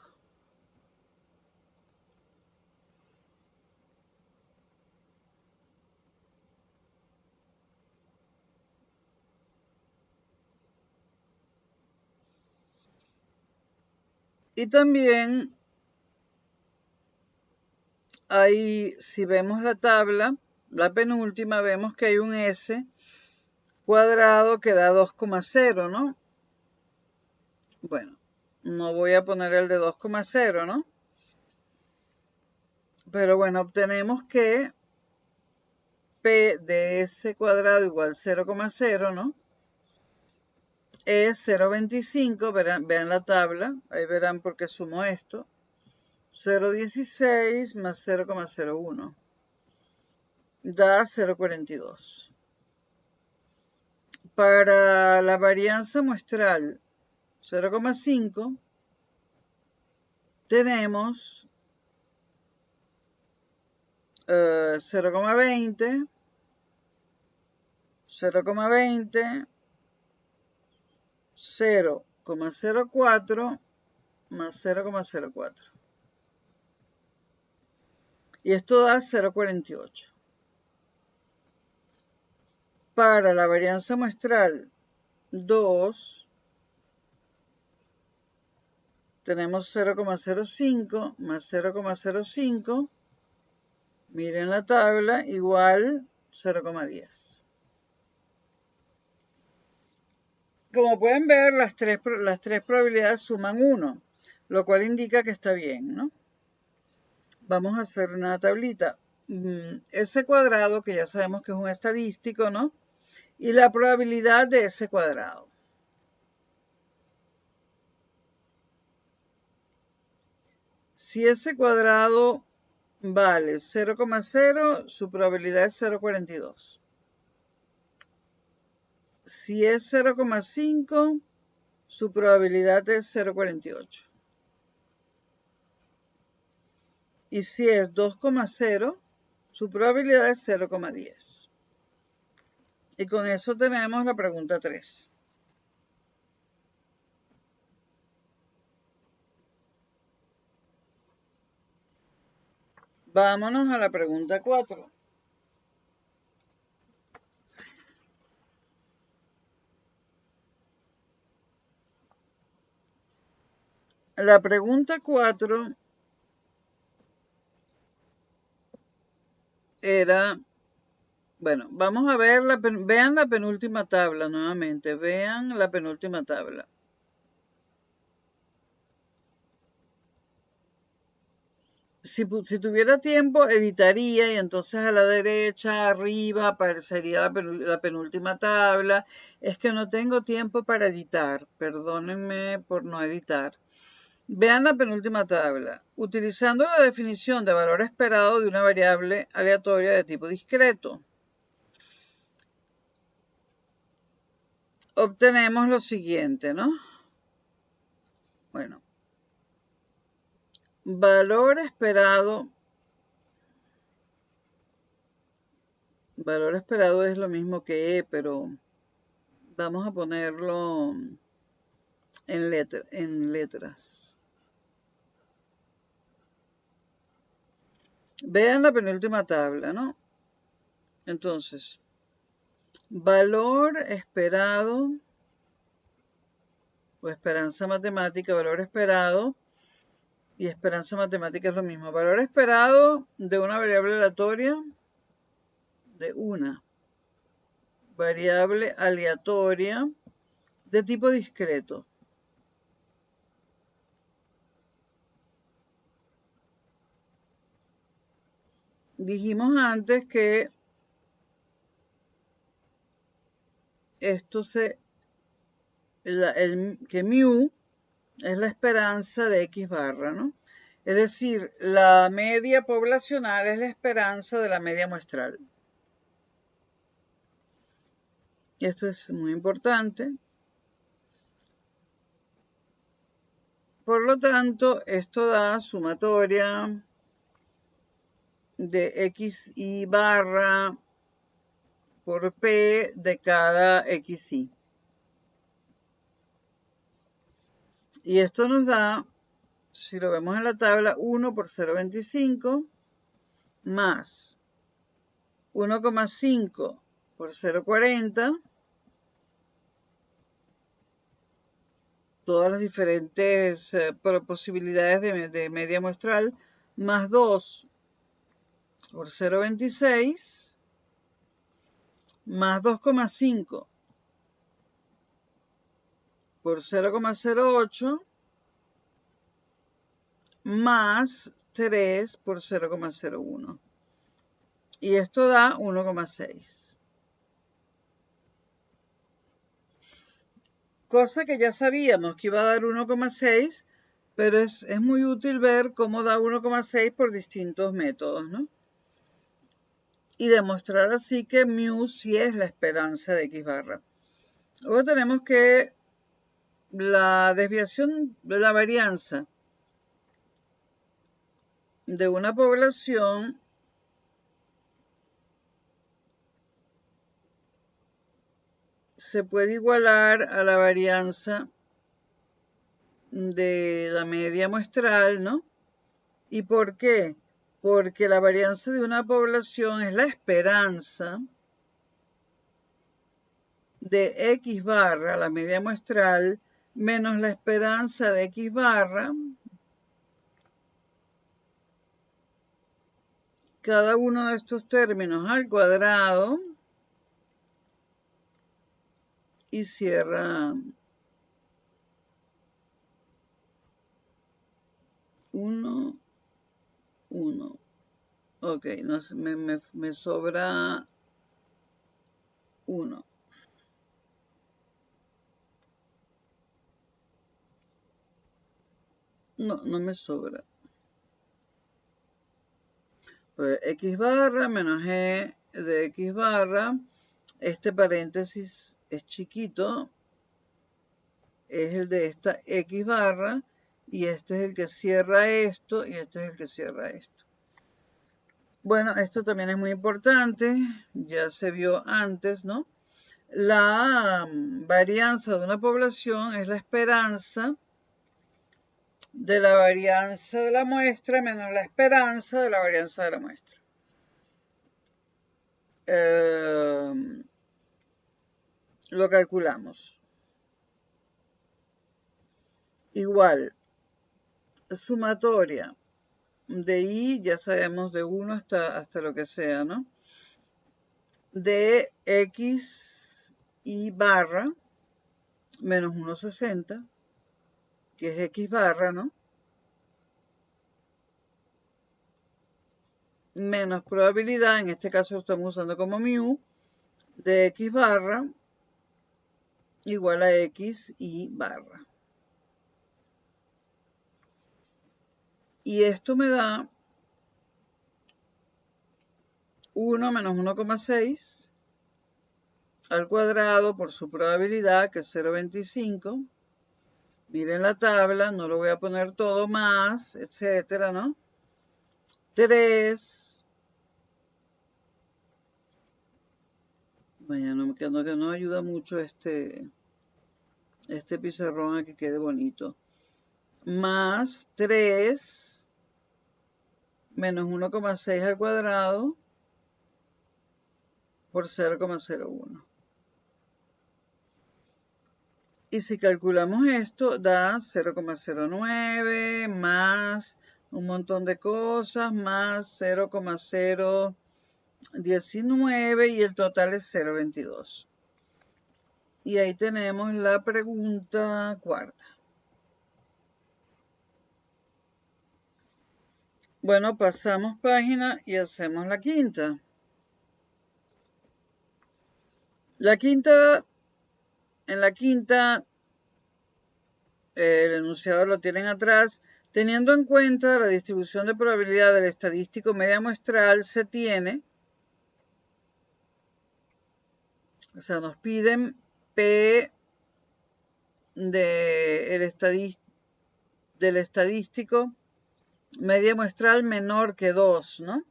Speaker 1: Y también ahí, si vemos la tabla, la penúltima, vemos que hay un s cuadrado que da 2,0, ¿no? Bueno, no voy a poner el de 2,0, ¿no? Pero bueno, obtenemos que p de s cuadrado igual 0,0, ¿no? Es 0,25, vean la tabla, ahí verán por qué sumo esto. 0,16 más 0,01 da 0,42. Para la varianza muestral 0,5 tenemos 0,20, 0,20, 0,04 más 0,04. Y esto da 0,48. Para la varianza muestral 2, tenemos 0,05 más 0,05. Miren la tabla, igual 0,10. Como pueden ver, las tres probabilidades suman 1, lo cual indica que está bien, ¿no? Vamos a hacer una tablita. S cuadrado, que ya sabemos que es un estadístico, ¿no? Y la probabilidad de ese cuadrado. Si ese cuadrado vale 0,0, su probabilidad es 0,42. Si es 0,5, su probabilidad es 0,48. Y si es 2,0, su probabilidad es 0,10. Y con eso tenemos la pregunta 3. Vámonos a la pregunta 4. La pregunta 4 era Bueno, vamos a ver, vean la penúltima tabla nuevamente, vean la penúltima tabla. Si tuviera tiempo, editaría y entonces a la derecha, arriba, aparecería la penúltima tabla. Es que no tengo tiempo para editar, perdónenme por no editar. Vean la penúltima tabla. Utilizando la definición de valor esperado de una variable aleatoria de tipo discreto, obtenemos lo siguiente, ¿no? Bueno, valor esperado es lo mismo que E, pero vamos a ponerlo en letras. Vean la penúltima tabla, ¿no? Entonces, valor esperado o esperanza matemática, valor esperado y esperanza matemática es lo mismo. Valor esperado de una variable aleatoria, de una variable aleatoria de tipo discreto. Dijimos antes que esto que mu es la esperanza de X barra, ¿no? Es decir, la media poblacional es la esperanza de la media muestral. Esto es muy importante. Por lo tanto, esto da sumatoria de XI barra por P de cada XI. Y esto nos da, si lo vemos en la tabla, 1 por 0,25 más 1,5 por 0,40, todas las diferentes posibilidades de media muestral, más 2 por 0,26, más 2,5 por 0,08, más 3 por 0,01. Y esto da 1,6. Cosa que ya sabíamos que iba a dar 1,6, pero es muy útil ver cómo da 1,6 por distintos métodos, ¿no? Y demostrar así que mu sí es la esperanza de X barra. Luego tenemos que la desviación de la varianza de una población se puede igualar a la varianza de la media muestral, ¿no? ¿Y por qué? Porque la varianza de una población es la esperanza de X barra, la media muestral, menos la esperanza de X barra, cada uno de estos términos al cuadrado, y cierra 1, 1. Ok, no, me sobra 1. No, no me sobra. Pues X barra menos E de X barra. Este paréntesis es chiquito. Es el de esta X barra. Y este es el que cierra esto. Y este es el que cierra esto. Bueno, esto también es muy importante. Ya se vio antes, ¿no? La varianza de una población es la esperanza de la varianza de la muestra menos la esperanza de la varianza de la muestra. Lo calculamos. Igual, sumatoria de I, ya sabemos de 1 hasta lo que sea, ¿no? de x y barra menos 1,60, que es x barra, ¿no? Menos probabilidad, en este caso lo estamos usando como mu, de x barra igual a x y barra. Y esto me da 1 menos 1,6 al cuadrado por su probabilidad, que es 0,25. Miren la tabla, no lo voy a poner todo más, etcétera, ¿no? 3. Vaya, no ayuda mucho este pizarrón a que quede bonito. Más 3 menos 1,6 al cuadrado por 0,01. Y si calculamos esto, da 0,09 más un montón de cosas, más 0,019 y el total es 0,22. Y ahí tenemos la pregunta cuarta. Bueno, pasamos página y hacemos la quinta. En la quinta, el enunciado lo tienen atrás. Teniendo en cuenta la distribución de probabilidad del estadístico media muestral, se tiene, o sea, nos piden P del estadístico media muestral menor que 2, ¿no?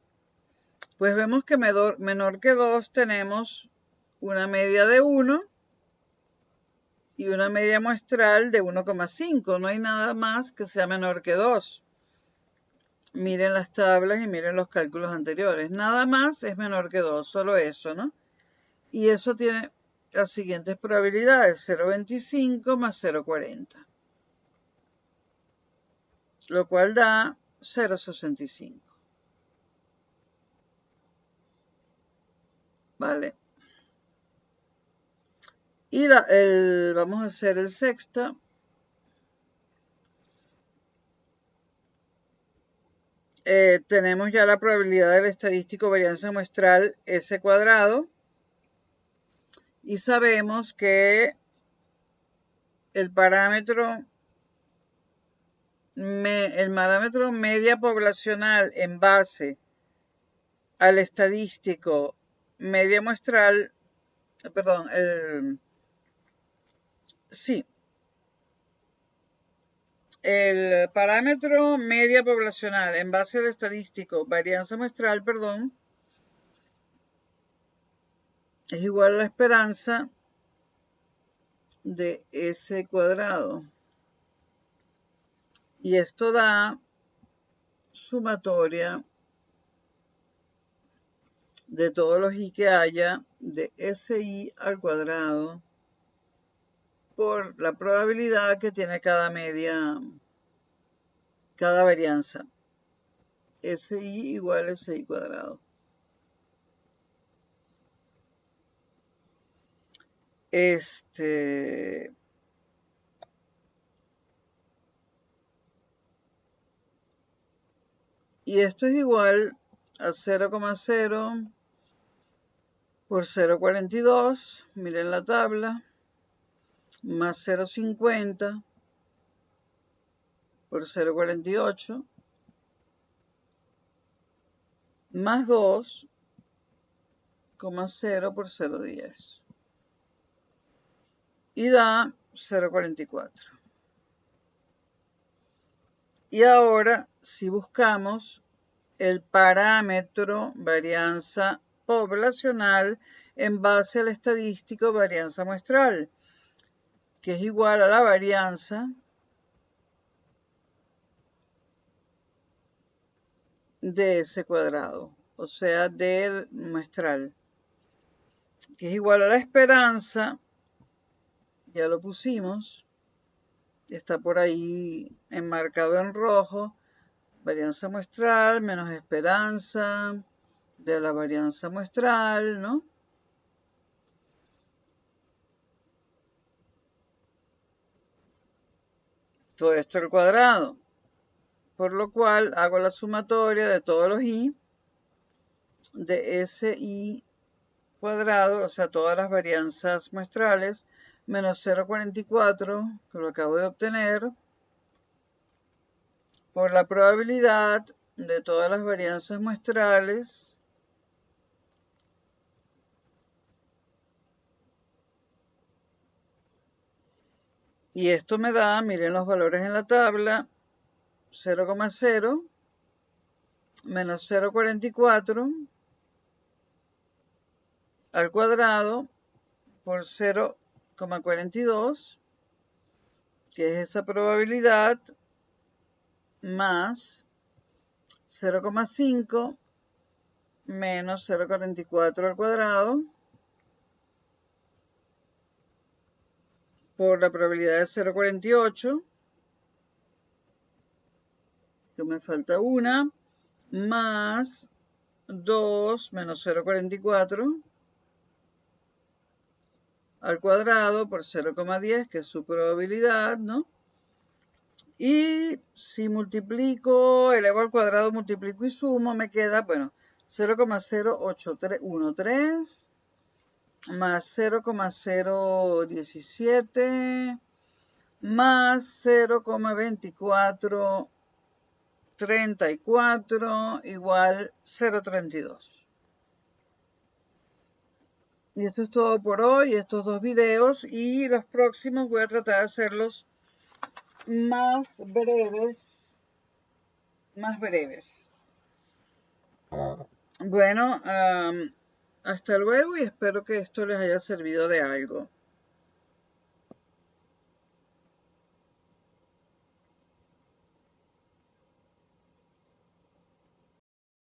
Speaker 1: Pues vemos que menor que 2 tenemos una media de 1 y una media muestral de 1,5. No hay nada más que sea menor que 2. Miren las tablas y miren los cálculos anteriores. Nada más es menor que 2, solo eso, ¿no? Y eso tiene las siguientes probabilidades: 0,25 más 0,40. Lo cual da 0,65. ¿Vale? Y vamos a hacer el sexto. Tenemos ya la probabilidad del estadístico varianza muestral S cuadrado. Y sabemos que el parámetro media poblacional en base al estadístico media muestral, perdón, el parámetro media poblacional en base al estadístico varianza muestral, perdón, es igual a la esperanza de S cuadrado. Y esto da sumatoria de todos los i que haya de SI al cuadrado por la probabilidad que tiene cada media, cada varianza. SI igual a SI cuadrado. Y esto es igual a 0,0 por 0,42, miren la tabla, más 0,50 por 0,48, más 2,0 por 0,10. Y da 0,44. Y ahora, si buscamos el parámetro varianza poblacional en base al estadístico varianza muestral, que es igual a la varianza de S cuadrado, o sea, del muestral, que es igual a la esperanza, ya lo pusimos, está por ahí enmarcado en rojo, varianza muestral menos esperanza de la varianza muestral, ¿no? todo esto al cuadrado, por lo cual hago la sumatoria de todos los i de ese i cuadrado, o sea, todas las varianzas muestrales, menos 0,44, que lo acabo de obtener, por la probabilidad de todas las varianzas muestrales y esto me da, miren los valores en la tabla, 0,0 menos 0,44 al cuadrado por 0,42, que es esa probabilidad, más 0,5 menos 0,44 al cuadrado por la probabilidad de 0,48, que me falta una, más 2 menos 0,44 al cuadrado por 0,10, que es su probabilidad, ¿no? Y si multiplico, elevo al cuadrado, multiplico y sumo, me queda, bueno, 0,0813 más 0,017 más 0,2434 igual 0,32. Y esto es todo por hoy, estos dos videos, y los próximos voy a tratar de hacerlos más breves. Bueno, hasta luego y espero que esto les haya servido de algo.